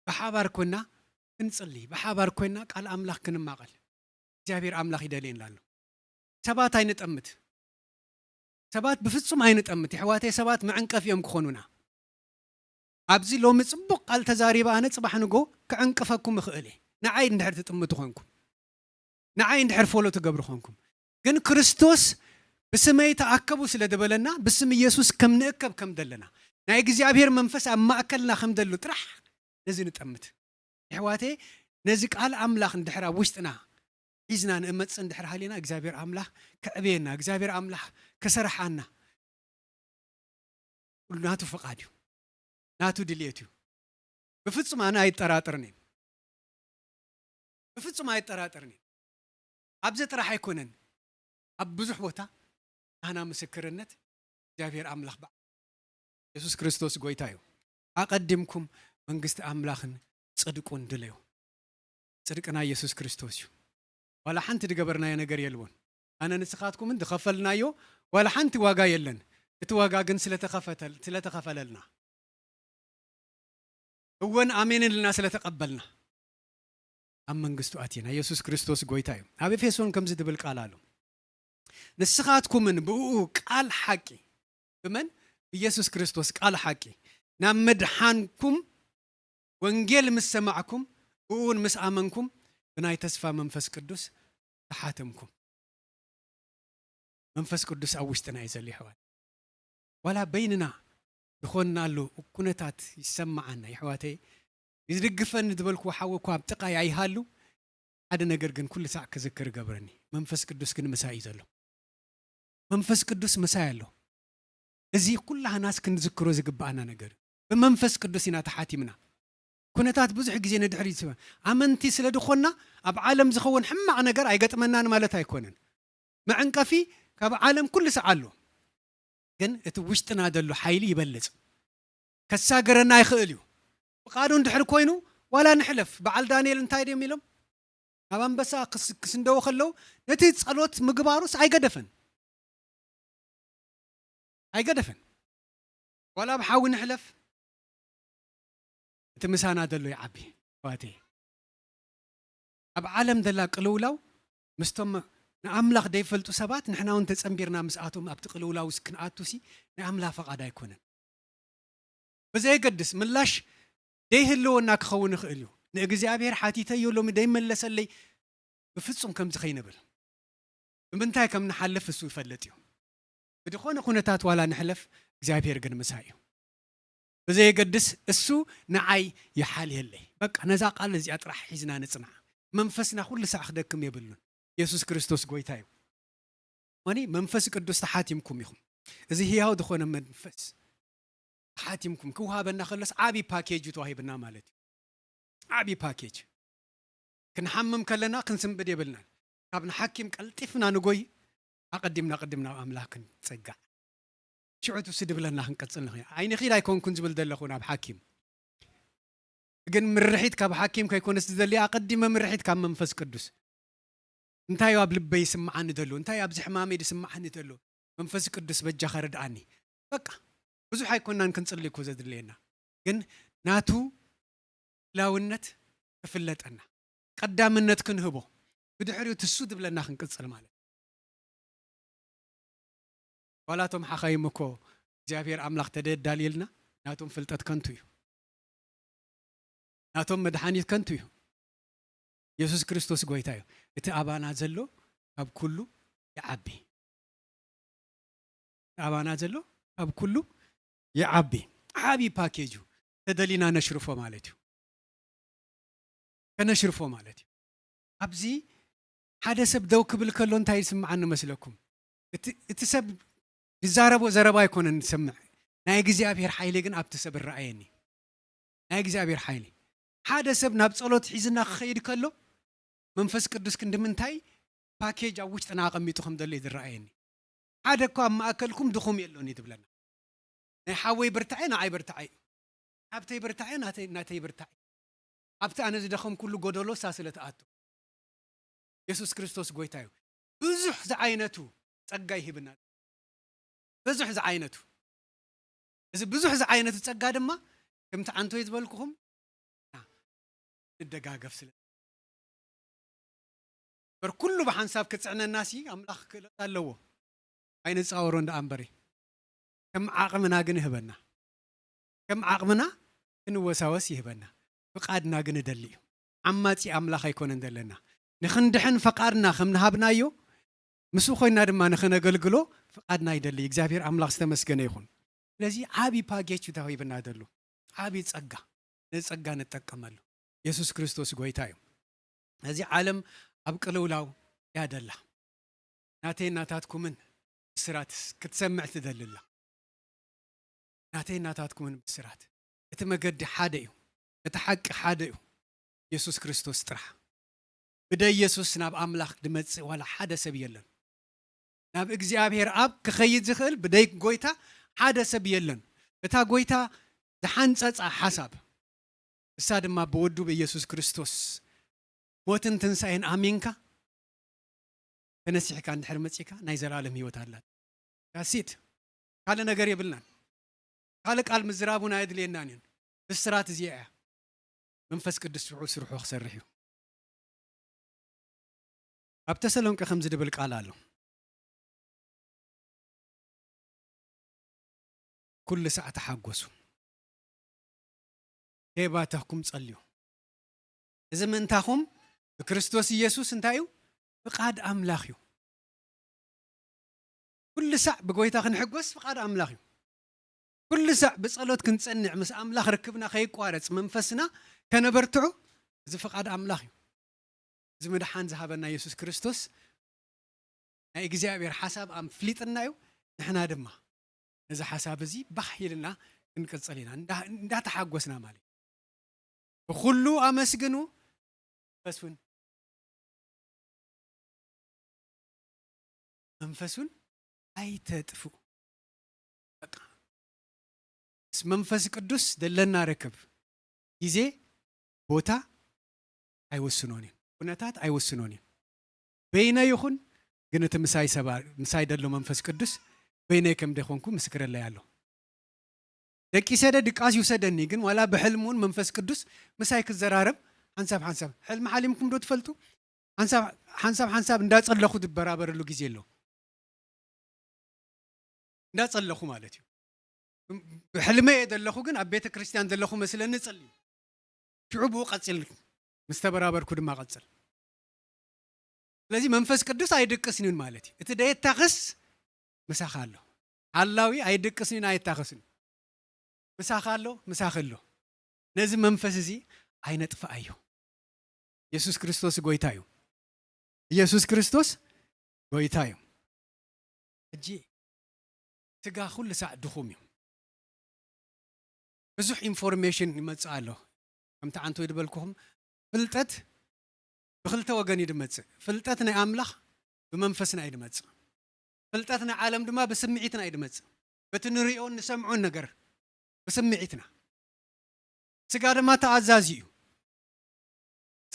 بحبار كنا نصلي بحبار كنا قال أملاك كن ماقل እግዚአብሔር አምላክ ይደሌን ላሉ ሰባት አይነጠምት ሰባት በፍጹም አይነጠምት ይحواتي ሰባት ማዕንቀፍ እዮም ክኾኑና ኣብዚ ሎም ጽቡቅ ቃል ተዛሪባ አነ ጽባሕ ንጎ ከዕንቀፈኩም ይኽእል ንዓይ እንድሕር ትጥምቱ ኾንኩም ንዓይ እንድሕር ፎሎ ትገብሩ ኾንኩም ግን ክርስቶስ በስመይ ተአከቡ ስለደበለና በስም ኢየሱስ ከም ንእከብ ከም ደለና ናይ እግዚአብሔር መንፈስ ኣብ ማእከልና ከም ደሉ ጥራሕ ነዚ ንጠምት ይحواتي ነዚ ቃል አምላክ እንድሕር ኣብ ውሽጥና إذن أمتس اندحر حالينا إجابير أملاح كأبينا إجابير أملاح كسرحنا ناتو فقاديو ناتو دليتو بفتش ما أنا يتراترنين بفتش ما يتراترنين أبزت راح يكونن أبزح بوتا أنا مسكرنت إجابير أملاح بعد يسوع كريستوس قويتايو أقدمكم من قست أملاخن صدقون دليو صدقنا يسوع كريستوس ولا حنت دقبرنا يا نجار يلون أنا نسخاتكم من دخفلنا يو ولا حنت واقع يلن تواقع جنس لتخفل لنا هون آمين للناس لتقبلنا أما نقصتو أتينا يسوع كريستوس قويتايو أبي فيسون كم زد بالقالالو نسخاتكم من بوق قال حكي بمن بيسوع كريستوس قال حكي نمدحانكم وانجيل مسمعكم وون مسامنكم بناي تسفى منفس قدوس تحاتمكم منفس قدوس أوشتنا يزلي حوات ولا بيننا دخلنا له وكنتات يسمعنا يحواتي يزرقفن دبلكو حاوكو ابتقى يعيهالو هذا نقرقن كل ساعة كذكر قبرني منفس قدوس كن مساء يزلو منفس قدوس مساء له ازي كلها ناس كن ذكروا زقبانا نقر بمنفس قدوس ينا تحاتمنا كنتات بزح جزء ندحري سوا أمنتي سلدخلنا أب عالم زخون حمى أنا جر عيقت منان مالتها يكونن مع إنكفي كاب عالم كل سعلو جن اتوشتنا دلو حيلي يبلز كساجرنا يخليو وقالوا ندحر كوينو ولا نحلف بعل دانيال انتايد يميلهم أبان بس كسندو خلو نتي تصلوت مقباروس عيقدفن ولا بحاول نحلف تمسانا دلو يعبي واتي أب عالم دلا قلولاو مستم نأملاخ ديفلتو سبات نحنا وانت تسنبيرنا مسآتهم أب تقلولاو سكنآتو سي نأملا فقا دا يكونن بزي قدس ملاش ديه اللو اناك خون خيليو نأجزابير حاتيتا يولو مدايم ملسلي بفصم كم تخينبل بمنتهي كم نحلف السوي فلتيو بدي خونه تات ولا نحلف እግዚአብሔር ግን መሳዩ በዘይ ገድስ እሱ ንዓይ ይሓልይ ለይ በቃ ነዛ ቃል እዚ አጥራህ ሒዝና ንጽና መንፈስና ሁሉ ሰዓት ደክም ይብሉን ኢየሱስ ክርስቶስ ጎይታዩ ወኒ መንፈስ ቅዱስ ተሓቲምኩም ይኹም እዚ ህያው ድኾነ መንፈስ ተሓቲምኩም ክውሃበና خلص ዓቢ ፓኬጅ ተዋሂብና ማለት ዓቢ ፓኬጅ ክንሐምም ከለና ክንስምብድ ይብልና ካብ ንሐኪም ቀልጢፍና ንጎይ قدمنا أملاكن تصقع شعوتو سدب لنا هنقصل نخيا عيني خير يكون كنت بلدلخونا بحكيم ግን ምርሒት ካብ ሓኪም ከይኮነስ ዝደልያ አቀዲመ ምርሒት ካብ መንፈስ ቅዱስ እንታይ ኣብ ልበይ ይስማዓኒ ደሎ እንታይ ኣብ ዝሕማሜ ይስማዓኒ ደሎ መንፈስ ቅዱስ በጃ ኸረድአኒ በቃ ብዙሕ አይኮናን ክንጽልይ እኮ ዘድልየና ግን ናቱ ላውነት ክፍለጠና ቀዳምነት ክንህቦ ብድሕሪው ትሱ ድብለና ክንቅጽል ማለት ወላቶም ሓኻይም እኮ እግዚአብሔር አምላክ ተደዳልየልና ናቶም ፍልጠት ከንቱ እዩ ናቶም መድኃኒት ከንቱ እዩ ኢየሱስ ክርስቶስ ጎይታ እዩ እቲ አባና ዘሎ ካብ ኩሉ ይዓቢ አባና ዘሎ ካብ ኩሉ ይዓቢ ዓቢ ፓኬጁ ተደሊና ነሽርፎ ማለት እዩ ከነሽርፎ ማለት እዩ ኣብዚ ሓደ ሰብ ደው ክብል ከሎ እንታይ ይስምዓኒ መስለኩም እቲ ሰብ ይዛረቦ ዘረባ ይኮነን ሰምዕ ናይ እግዚአብሔር ኃይል ግን ኣብቲ ሰብ ረአየኒ ናይ እግዚአብሔር ኃይል ሓደ ሰብ ናብ ጸሎት ሒዝና ክኸይድ ከሎ መንፈስ ቅዱስ ክንድምንታይ ፓኬጅ ኣብ ውሽጥና ኣቐሚጡኹም ዘሎ ይረአየኒ ሓደ እኮ ኣብ ማእከልኩም ድኹም የሎን ይትብለና ናይ ሓወይ ብርታዒ ንዓይ ብርታዒ ኣብተይ ብርታዒ ናተይ ብርታዒ ኣብቲ ኣነ ዝደኸም ኩሉ ጎደሎ ሳስለ ተኣቱ ኢየሱስ ክርስቶስ ጎይታ እዩ ብዙሕ ዝዓይነቱ ጸጋ ይሂብና ብዙሕ ዝዓይነቱ እዚ ብዙሕ ዝዓይነቱ ጸጋ ድማ ከምቲ አንቶ ይዝበልኩኹም እንደጋገፍ ስለ በርኩሉ በሐንሳብ ክጽዕነና ሲ አምላኽ ክለት ኣለዎ አይነጻወሮ እንደ አንበሪ ከም ዓቅምና ግን ይህበና ከም ዓቅምና ክንወሳወስ ይህበና ፍቃድና ግን ደልዩ ዓማጺ አምላኽ አይኮነን ደለና ንኽንድሕን ፈቃድና ከም ንሃብናዮ ምሱ ኮይና ድማ ንኽነገልግሎ ፍቃድና ይደሊ እግዚአብሔር አምላኽ ዝተመስገነ ይኹን ስለዚህ ዓቢ ፓኬጅ ተዋሂብና ደሉ ዓቢ ጸጋ ነጸጋ ንጠቀመሉ ኢየሱስ ክርስቶስ ጎይታ እዩ እዚ ዓለም ኣብ ቅልውላው ያደላ ናተይ ናታትኩምን ብስራት ክትሰምዕ ትደልላ ናተይ ናታትኩምን ብስራት እቲ መገዲ ሓደ እዩ እቲ ሓቂ ሓደ እዩ ኢየሱስ ክርስቶስ ጥራሕ ብደ ኢየሱስ ናብ አምላኽ ድመጽእ ዋላ ሓደ ሰብ የለን ናብ እግዚአብሔር አብ ክኸይድ ዝኽእል ብደይ ጎይታ ሓደ ሰብ የለን እታ ጎይታ ዝሓንጸጻ ሓሳብ እሳ ድማ በወዱ በኢየሱስ ክርስቶስ ሞትን ትንሣኤን አሚንካ ተነሲሕካ እንድሕር መጺካ ናይ ዘላለም ህይወት አላት ያሲት ካለ ነገር ይብልናን ካለ ቃል ምዝራቡን አይድልየናን ብስራት እዚያ መንፈስ ቅዱስ ስርሑ ክሰርሕ እዩ ኣብ ተሰሎንቄ ከም ዝድብል ቃል ኣሎ كل ساعة تحقسوا هيباتكم تصليوا إذا من تاخم بكريستوس يسوع انتايو فقاد أملاخيو كل ساعة بقويتا خنحقس فقاد أملاخيو كل ساعة بصلوت كنت صنع مس أملاخ ركبنا خي قوارص منفسنا كنبرتعو إذا فقاد أملاخيو إذا مدحان ذهبنا يسوع كريستوس أي እግዚአብሔር حساب أم فليتنايو نحنا دما إذا حساب زي بحيلنا نقصلينا ندا تحقسنا مالي وكلو أمسجنو منفسون منفسون أي تدفو اسم منفس قدوس دلنا ركب يزي بوتا أي وسنوني ونتات أي وسنوني بينا يخون جنت مساي سبار مساي دلو منفس قدوس بينكم دخونكم مسكر الله يالله دقي سدد دقاس يوسدني ግን ولا بحلمون منفس قدوس مساي كزرارب حنسب حلم حالمكم دو تفلتو حنسب እንዳጸለኹ ድበራበረሉ ጊዜ የለው እንዳጸለኹ ማለት እዩ بحلمه يدلخو ግን ኣብ ቤተ ክርስቲያን ዘለኹ መስለኒ ጸልዩ ትዑቡ ቀጽል مستبرابرኩ ድማ ቀጽል ስለዚህ መንፈስ ቅዱስ አይድቅስኒን ማለት እዩ እቲ ደየታኽስ مساخالو علاوي አይድቅስኒን አይታኽስን مساخالو ነዚ መንፈስ እዚ አይነጥፋዩ ኢየሱስ ክርስቶስ ጎይታዩ ኢየሱስ ክርስቶስ ጎይታዩ እጂ ትጋ ኩሉ ሰዕ ድኹም እዩ ብዙሕ ኢንፎርሜሽን ይመጽእ ኣሎ ከምታ አንቶ ይድበልኩኹም ፍልጠት ብኽልተ ወገን ይድመጽእ ፍልጠት ናይ ኣምላኽ ብመንፈስና ይድመጽእ ፍልጠት ናይ ዓለም ድማ ብስምዒትና ይድመጽእ በቲ ንሪኦ ንሰምዖ ነገር ብስምዒትና ስጋ ድማ ተኣዛዚ እዩ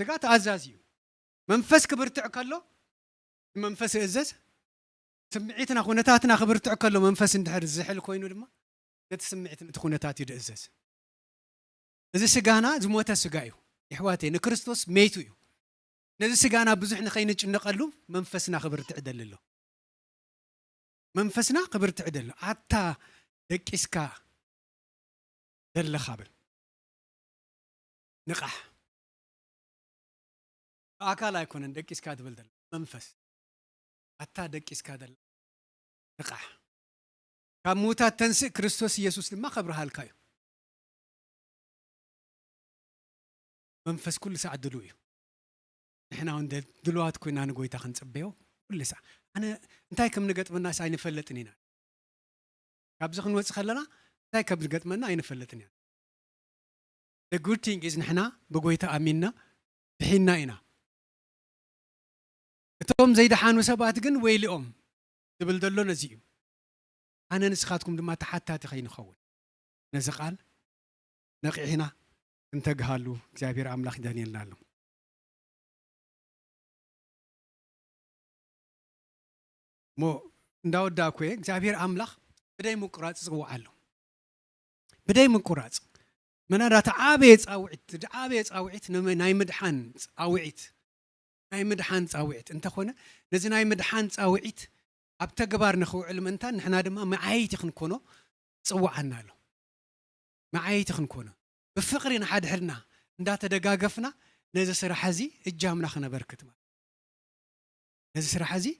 ስጋ ተኣዛዚ እዩ መንፈስ ክብርትዕ ከሎ መንፈስ እዘዝ ስምዒትና ኩነታትና ክብርትዕ ከሎ መንፈስ እንድሕር ዝሕል ኮይኑ ድማ ነቲ ስምዒት ነቲ ኩነታት ይድእዘዝ እዚ ስጋና ዝሞተ ስጋ እዩ ይሕዋቴ ንክርስቶስ ሜይቱ እዩ ነዚ ስጋና ብዙሕ ንኸይንጭነቐሉ መንፈስና ክብርትዕ ደልሎ መንፈስና ክብርትዕ ደሎ ኣታ ደቂስካ ደለኻ ብል ንቃሕ ኣካል ኣይኮነን ደቂስካ ትብል ደሎ መንፈስ ኣታ ደቂስካ ደሎ ንቃሕ ካብ ሙታት ተንስእ ክርስቶስ ኢየሱስ ድማ ከብርሃልካ እዩ መንፈስ ኩሉ ሰዓት ድሉ እዩ ንሕና ወንደ ድሉዋት ኮይና ንጎይታ ክንጽበዮ ኩሉ ሰዓት ኣነ እንታይ ከም ንገጥመና ኣይንፈለጥን ኢና ካብዚ ክንወፅእ ከለና እንታይ ከም ንገጥመና ኣይንፈለጥን ኢና the good thing is ንሕና ብጎይታ ኣሚንና ብሒና ኢና እቶም ዘይደሓኑ ሰባት ግን ወይሊኦም ዝብል ዘሎ ነዚ እዩ ኣነ ንስኻትኩም ድማ ተሓታቲ ኸይንኸውን ነዚ ቃል ነቂዕና እንተግሃሉ እግዚአብሔር አምላክ ይደንየልና ኣሎ ሞ እንዳወዳ እኮ እግዚአብሔር አምላክ በዳይ ምቁራጽ ጽዋዓሎ በዳይ ምቁራጽ መናዳ ተዓበየ ጻውዒት ናይ ምድሓን ጻውዒት እንተኾነ ነዚ ናይ ምድሓን ጻውዒት ኣብ ተግባር ንኽውዕል ምንታን ንሕና ድማ መዓይቲ ክንኮኖ ጽዋዓና ኣሎ መዓይቲ ክንኮኖ بفقر نحد حرنا ندات دقاقفنا نزا سرحزي الجامنا خنا بركت نزا سرحزي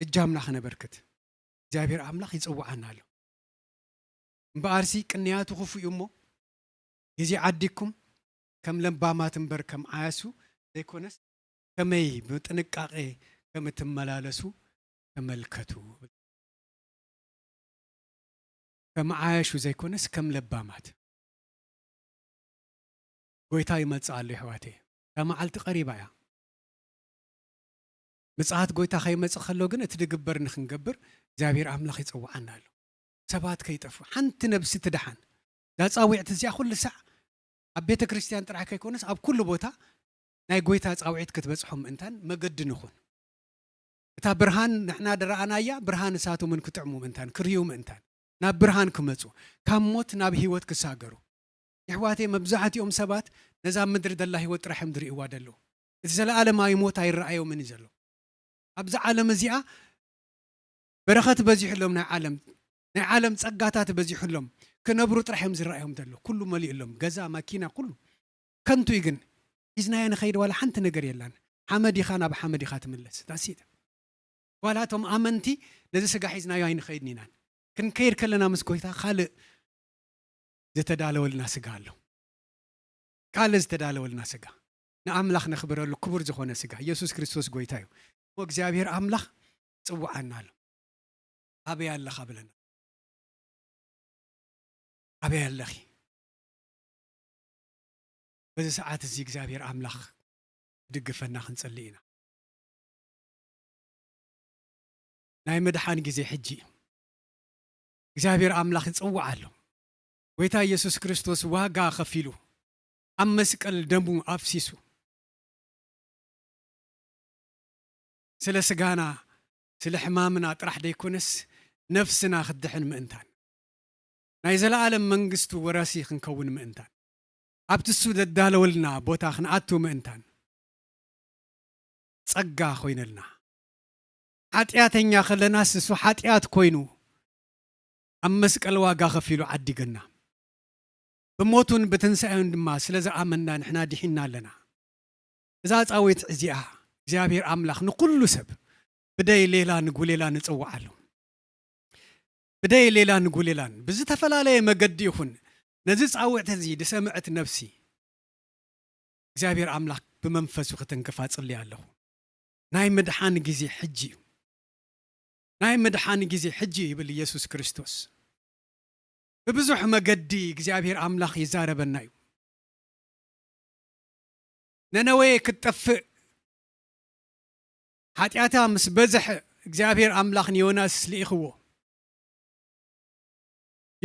الجامنا خنا بركت جابير أملاخ يتصوع عنا له بارسي كنياتو خفو يمو يزي عديكم كم لمبا ما تنبر كم عاسو يكونس كمي بتنقاقي كم تملالسو كملكتو كم عاشو زي كونس كم لبامات ጎይታ ይመጽአሉ ይሕዋቴ ከመዓልቲ ቀሪባ እያ ምጽአት ጎይታ ከይመጽእ ከሎ ግን እቲ ድግበር ንኽንገብር እግዚአብሔር አምላክ ይጽዋዓና ኣሎ ሰባት ከይጠፉ ሓንቲ ነብሲ ትድሓን ዳጻውዕት እዚኣ ኩሉ ሰዕ ኣብ ቤተ ክርስቲያን ጥራሕ ከይኮነስ ኣብ ኩሉ ቦታ ናይ ጎይታ ጻውዕት ክትበጽሖም ምእንታን መገዲ ንኹን እታ ብርሃን ንሕና ደረኣናያ ብርሃን እሳቱ ምን ክትዕሙ ምእንታን ክርዩ ምእንታን ናብ ብርሃን ክመጹ ካብ ሞት ናብ ህይወት ክሳገሩ يحواتي مبزحت يوم سبات نزام مدرد الله وطرح مدري وادلو إذا العالم ما يموت هاي الرأي ومن يزلو أبزع عالم زيا برخات بزيح لهم نا عالم تسقاتات بزيح لهم كنبرو طرح مزر رأيهم دلو كله مليء لهم جزا ماكينة كله كنتو يجن إذن أنا خير ولا حنت نجري لان حمدي خان أبو حمدي خاتم اللس تاسيد ولا توم أمنتي نزل سجح إذن ياين خيرني نان كن كير كلنا مسكويتا خالق زتدالو لنا سقالو قال زتدالو لنا سقا نأملاخ نخبر له كبر زخونا سقا يسوع كريستوس قويتايو وإግዚአብሔር أملاخ صوعنا له أبي الله قبلنا أبي الله بس ساعات زي እግዚአብሔር أملاخ دقفنا خنصلينا ناي مدحان جزي حجي እግዚአብሔር أملاخ صوعله ويتا يسوع كريستوس واقع خفيلو أمسكال دمو أفسيسو سلا سجانا سلا حمامنا طرح ديكونس نفسنا خدحن مئنتان ናይ ዘለዓለም መንግስቱ ወራሲ ክንከውን ምእንታን ኣብቲ እሱ ዘዳለወልና ቦታ ክንኣቱ ምእንታን ጸጋ ኮይነልና ኃጢአተኛ ከለናስ እሱ ኃጢአት ኮይኑ ኣብ መስቀል ዋጋ ከፊሉ ዓዲገና ብሞቱን ብትንሳኤን ድማ ስለዝኣመንና ንሕና ዲሒና ኣለና እዛ ጻዊት እዚኣ እግዚአብሔር ኣምላኽ ንኩሉ ሰብ ብደይ ሌላ ንጉሌላ ንጽዋዓሉ ብደይ ሌላ ንጉሌላን ብዝተፈላለየ መገዲ ይኹን ነዚ ጻውዕት እዚ ድሰምዕት ነፍሲ እግዚአብሔር ኣምላኽ ብመንፈሱ ክትንከፋጽል ኣለሁ ናይ ምድሓን ጊዜ ሕጂ ናይ ምድሓን ጊዜ ሕጂ ይብል ኢየሱስ ክርስቶስ በብዙሕ መገዲ እግዚአብሔር ኣምላኽ ይዛረበና እዩ ነነዌ ክትጠፍእ ኃጢአታ ምስ በዝሕ እግዚአብሔር ኣምላኽ ንዮናስ ልኢኽዎ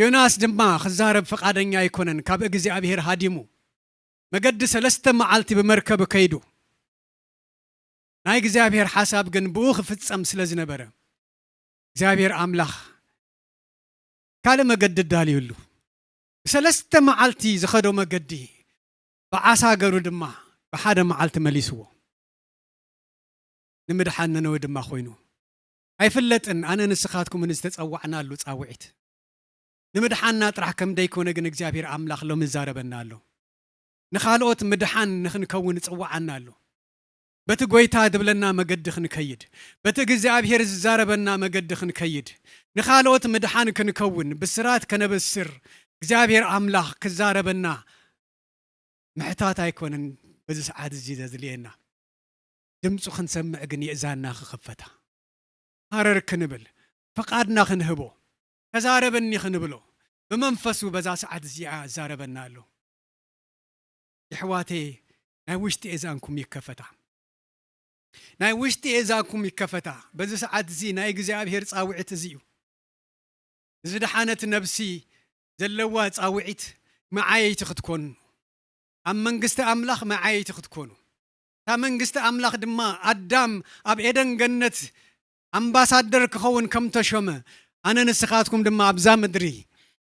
ዮናስ ድማ ክዛረብ ፈቃደኛ ኣይኮነን ካብ እግዚአብሔር ሃዲሙ መገዲ 3 መዓልቲ በመርከብ ከይዱ ናይ እግዚአብሔር ሓሳብ ግን ብኡ ክፍጸም ስለዝነበረ እግዚአብሔር ኣምላኽ ካለ መገዲ ዳልዩሉ 3 መዓልቲ ዝኸዶ መገዲ ብዓሳ ገሩ ድማ ብሓደ መዓልቲ መሊስዎ ንምድሓን ነነዌ ድማ ኮይኑ ኣይፍለጥን ኣነ ንስኻትኩም ንዝተጸዋዕናሉ ጻውዒት ንምድሓንና ጥራሕ ከም ደይኮነ ግን እግዚአብሔር ኣምላኽ ሎም ይዛረበና ኣሎ ንኻልኦት ምድሓን ንኽንከውን ጽዋዓና ኣሎ በቲ ጎይታ ድብለና መገዲ ክንከይድ በቲ እግዚአብሔር ዝዛረበና መገዲ ክንከይድ ንኻልኦት ምድሓን ክንከውን ብስራት ከነበስር እግዚአብሔር ኣምላኽ ክዛረበና ምሕታት ኣይኮነን በዚ ሰዓት እዚ ዘድልየና ድምፁ ክንሰምዕ ግን የእዛና ክኸፈታ ሃረር ክንብል ፈቃድና ክንህቦ ተዛረበኒ ክንብሎ ብመንፈሱ በዛ ሰዓት እዚኣ ዛረበና ኣሎ ይሕዋቴ ናይ ውሽጢ እዛንኩም ይከፈታ ናይ ውሽጢ እዛንኩም ይከፈታ በዚ ሰዓት እዚ ናይ እግዚአብሔር ጻውዒት እዚ እዩ ዝድሓነት ነፍሲ ዘለዋ ጻውዒት መዓየይቲ ክትኮኑ ኣብ መንግስቲ ኣምላኽ መዓየይቲ ክትኮኑ ታ መንግስቲ ኣምላኽ ድማ ኣዳም ኣብ ኤደን ገነት ኣምባሳደር ክኸውን ከም ተሾመ ኣነ ንስኻትኩም ድማ ኣብዛ ምድሪ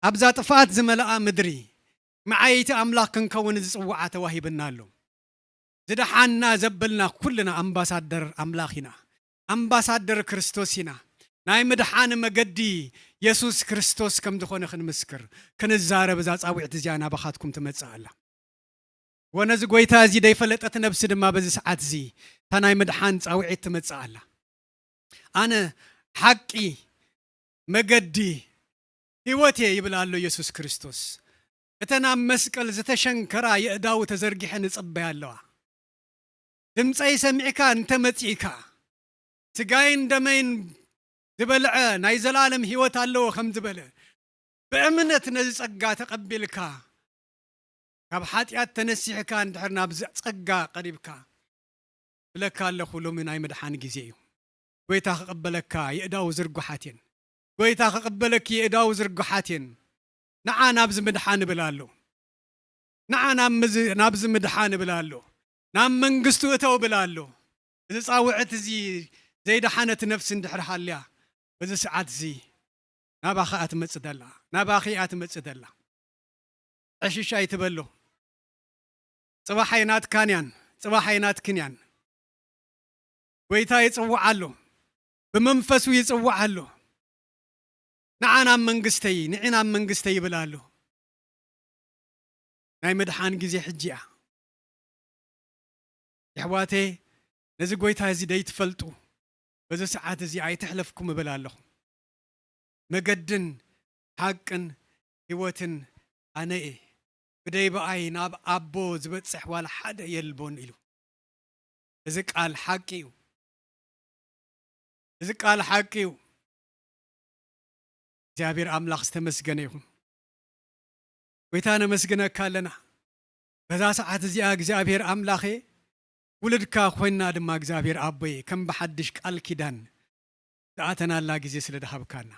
ኣብዛ ጥፋት ዝመልኣ ምድሪ መዓየይቲ ኣምላኽ ክንከውን ዝጽዋዓ ተዋሂብና ኣሎ ዝድሓና ዘበልና ኩልና ኣምባሳደር ኣምላኽ ኢና ኣምባሳደር ክርስቶስ ኢና ናይ ምድሓን መገዲ ኢየሱስ ክርስቶስ ከም ዝኾነ ክንምስክር ክንዛረብ እዛ ጻውዒት እዚኣ ናባኻትኩም ትመጽእ ኣላ ወነዚ ጎይታ እዚ ደይፈለጠት ነፍሲ ድማ በዚ ሰዓት እዚ ታ ናይ ምድሓን ጻውዒት ትመጽእ ኣላ ኣነ ሓቂ መገዲ ሕይወቴ ይብል ኣሎ ኢየሱስ ክርስቶስ እተን ኣብ መስቀል ዝተሸንከራ የእዳው ተዘርጊሐን ይጽበያ ኣለዋ ድምፀይ ሰሚዕካ እንተመጺእካ ስጋይን ደመይን ዝበልዐ ናይ ዘላለም ሕይወት ኣለዎ ከም ዝበለ ብእምነት ነዚ ጸጋ ተቐቢልካ ካብ ኃጢአት ተነሲሕካ እንድሕር ናብ ጸጋ ቀሪብካ ብለካ ኣለኹ ሎሚ ናይ ምድሓን ጊዜ እዩ ጎይታ ክቕበለካ የእዳው ዝርጉሓትን ጎይታ ክቕበለኪ የእዳው ዝርጉሓትን ንዓ ናብዚ ምድሓን ብላሎ ንዓ ናብዚ ምድሓን ብላሎ ናብ መንግስቱ እተው ብላሎ እዚ ጻውዕት እዚ ዘይድሓነት ነፍሲ እንድሕር ሃልያ በዚ ሰዓት እዚ ናባኻ እትመጽእ ደላ ናባኺ እትመጽእ ደላ ዕሽሻ ይትበሎ ጽባሕ ናትካንያን ጽባሕ ናትክንያን ጎይታ ይጽዋዓሎ ብመንፈሱ ይጽዋዓሎ ንዓና መንግስተይ ንዕና መንግስተይ ይብላሎ ናይ ምድሓን ጊዜ ሕጂያ ይሕዋቴ ነዚ ጎይታ እዚ ደይትፈልጡ በዚ ሰዓት እዚ ኣይትሕለፍኩም እብላለኹ መገድን ሓቅን ሕይወትን ኣነ እየ ብደይ በኣይ ናብ ኣቦ ዝበጽሕ ዋላ ሓደ የልቦን ኢሉ እዚ ቃል ሓቂ እዩ እዚ ቃል ሓቂ እዩ እግዚአብሔር ኣምላኽ ዝተመስገነ ይኹን ጎይታ ነመስግነካ ኣለና በዛ ሰዓት እዚኣ እግዚአብሔር ኣምላኽ ውልድካ ኮይና ድማ እግዚአብሔር ኣቦዬ ከም በሓድሽ ቃል ኪዳን ተኣተናላ ጊዜ ስለ ደሃብካና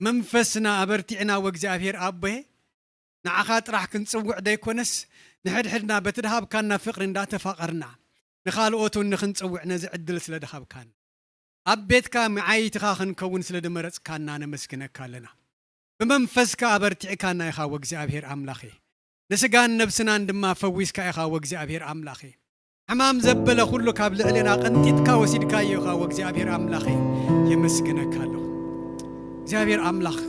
መንፈስና ኣበርቲዕና ወእግዚአብሔር ኣቦዬ ንዓኻ ጥራሕ ክንጽውዕ ደይኮነስ ንሕድሕድና በቲ ደሃብካና ፍቕሪ እንዳተፋቐርና ንኻልኦቱን ንኽንጽውዕ ነዚ ዕድል ስለ ደሃብካና ኣብ ቤትካ መዓይትኻ ክንከውን ስለ ደመረጽካና ነመስግነካ ኣለና بمنفسك أبرتعك أنا يخا وجزابير أملاخي نسجان نفسنا عندما فويسك يخا وجزابير أملاخي حمام زبل كله قبل علينا قنتيتك وسيدك يخا وجزابير أملاخي يمسكنك الله زابير أملاخ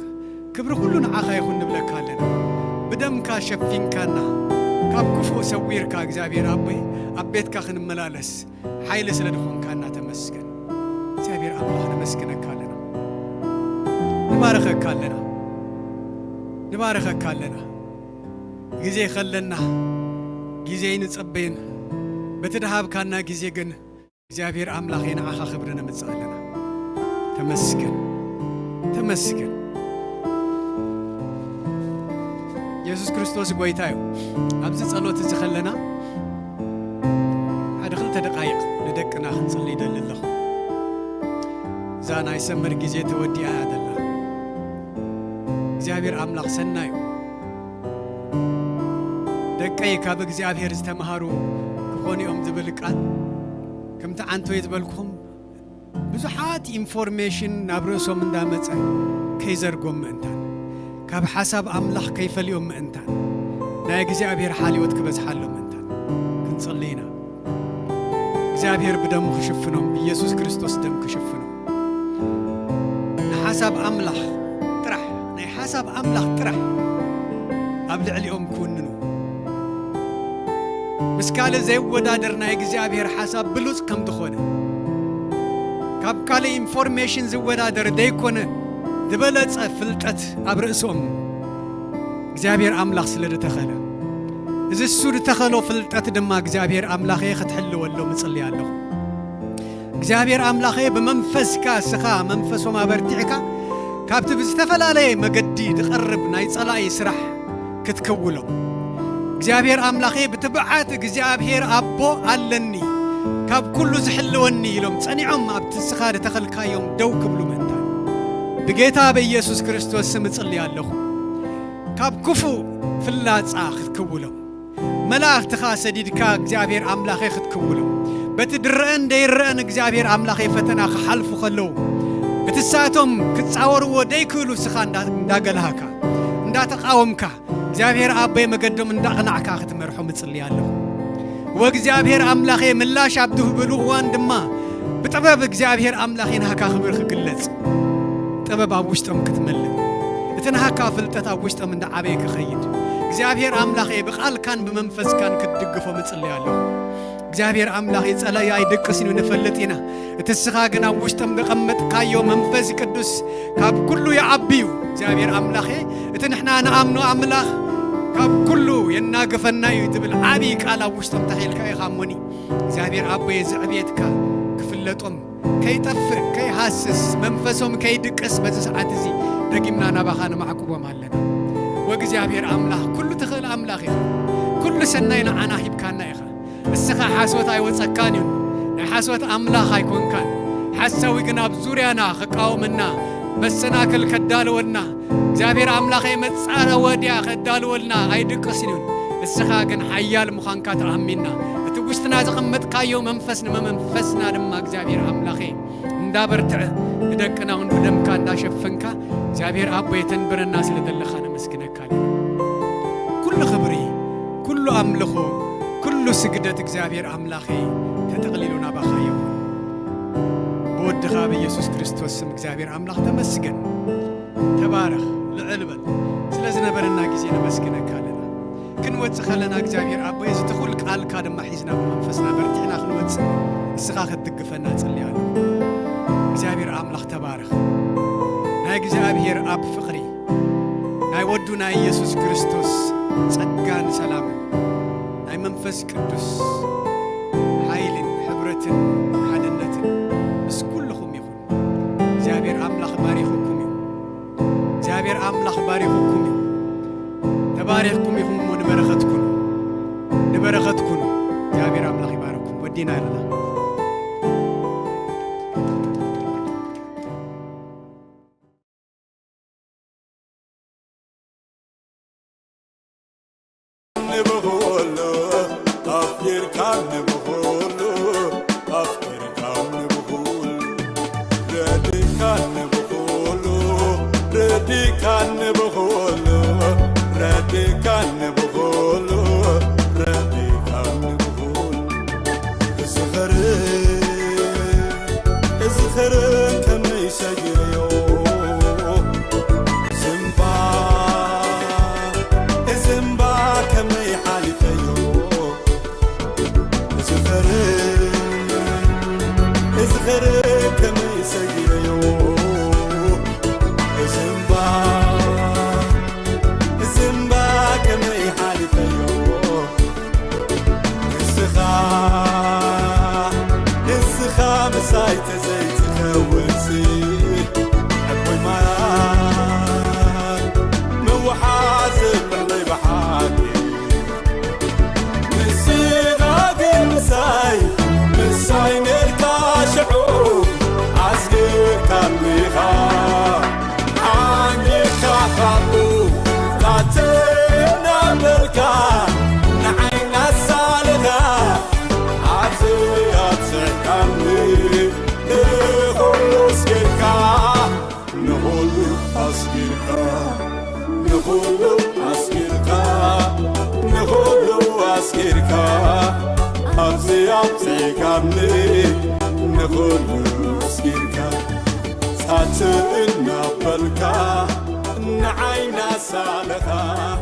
كبر كلنا عخا يخون نبلك لنا بدم كاشفين كنا كاب كفو سوير كا زابير أبي أبيت كاخن ملالس حيل سلدخون كنا تمسكن زابير أملاخ نمسكنك لنا نباركك لنا نباركك لنا جزي خلنا جزي نتصبين بتدهاب كنا جزي جن زابير أملاخين عخا خبرنا متسألنا تمسكن تمسكن يسوع كريستوس قويتايو أبز صلوت زخلنا هذا خلت دقائق ندقنا خنصلي دل الله زانا يسمر جزي تودي هذا الله زابير أملاخ سنايو دقائق كابك زابير استمهارو كوني زبلكان كم تعنتو يزبلكم بزحات إنفورميشن نابرسو من دامت كيزر قوم أنتان كاب حسب أملاخ كيف اليوم أنتان لا يجزي أبير حالي وتكبز حالهم أنتان كنصلينا زابير بدم خشفنهم يسوع كريستوس دم كشفنهم نحسب أملاخ ترح نحسب أملاخ ترح قبل اليوم كوننو مسكال زي ودادرنا يجزي أبير حسب بلوز كم دخونه كاب كالي إنفورميشن زودادر ديكونه دبلت فلتت أبرئسهم إجابير أملاخ سلده تخله إذا السود تخلو فلتت دما إجابير أملاخي ختحلو ولو متصلي الله إجابير أملاخي بمنفس كاسخا منفس وما برتعكا كابت بستفل عليه مقدي تقربنا يتصلى يسرح كتكولو إجابير أملاخي بتبعات إجابير أبو علني كاب كله زحلوني لهم تصنيعهم أبتسخار تخلك يوم دوك بلو منتان بجيتا بيسوع كريستوس سمتصلي الله كاب كفو في الله صاخ تكولو ملاك تخاس ديدكا እግዚአብሔር አምላኬ ክትክውሉ በትድረን ደይረን እግዚአብሔር አምላኬ ፈተና خحلف خلو بتساتهم كتصاورو ديكلو سخا እንዳገላሃካ እንዳተቃወምካ እግዚአብሔር አባይ መገደም እንዳقنعካ ክትመርሑ ምጽልይ الله ወእግዚአብሔር አምላኬ ምላሽ አብዱህ ብሉ ዋንድማ በጥበብ እግዚአብሔር አምላኬን ሃካ ክብር ክግለጽ ጥበብ አብውሽጥም ክትመልእ እተናሃካ ፍልጠት አብውሽጥም እንደ አበይ ክኸይድ እግዚአብሔር አምላኬ በቃል ካን በመንፈስ ካን ክትድግፎ ምጽልይ الله እግዚአብሔር አምላኬ ጸለይ አይደቅስኒ ነፈልጥና እተስኻ ገና አብውሽጥም ገቀመጥ ካዮ መንፈስ ቅዱስ ካብ ኩሉ ያአብዩ እግዚአብሔር አምላኬ እተንሕና ነአምኖ አምላኽ كاب كله يناقفنا يتبل عبي قال وشتم تحيل كاي خاموني زابير أبوي زعبيتك كفلتهم كي طفر كي حاسس منفسهم كي دقس بس ساعات زي دقيمنا نبخانا معكم ومالنا وجزابير أملاح كل تخيل أملاح كل سنين أنا هيب كان نايخا السخا حاسوت أي وتسكانيون حاسوت أملاح يكون كان حسوي جناب زوريانا خقاو منا بس ناكل كدالونا زابير أملاخ متصار وديا خدالولنا هيدقسنون السخاقن حيال مخانكات أمينا تبوشتنا زقمت كايو منفسنا دما زابير أملاخي ندابرتع دقنا وندم كان دا شفنكا زابير أبو يتنبر الناس اللي دلخانا مسكنك كل خبري كل أملخو كل سجدتك زابير أملاخي تتقليلنا بخايو بود خابي يسوع كريستوس سم زابير أملاخ تمسكن تبارك لعلبل سلازنا برنا جزينا مسكنا كالنا كن وتس خلنا እግዚአብሔር አቦ يزتخل قال كادم حيزنا بمنفسنا برتعنا خنوت السخاخ تدقفنا تصليالو እግዚአብሔር አምላኽ ተባረክ ናይ እግዚአብሔር አብ ፍቅሪ ናይ ወዱና ኢየሱስ ክርስቶስ ጸጋን ሰላም ናይ መንፈስ ቅዱስ ኃይልን ሕብረትን ሓድነትን እስኩልኩም ይኹን እግዚአብሔር አምላኽ ባሪኹም እግዚአብሔር አምላኽ ባሪኹም ተባረክኩም ይሁን ወንበረከትኩም እግዚአብሔር አምላኽ ይባረኩም ወዲና ይላል نبغولو أفير كان نبغولو أفير كان نبغولو ردي كان نبغولو إزغري كم يسجيو زنبا كم يحالفيو السخا مسايت زيت كونسي حبوي ما موحازم اللي بحاكي مساي نركا شعوب عسكر كميخا عني خاطو تاتينا ملكا نعين السالغا عزيات كمي نغلو سكيركا نغلو أسكيركا نغلو أسكيركا نغلو أسكيركا أبزي كاملي نغلو سكيركا ساتنا بلكا نعينا سالخا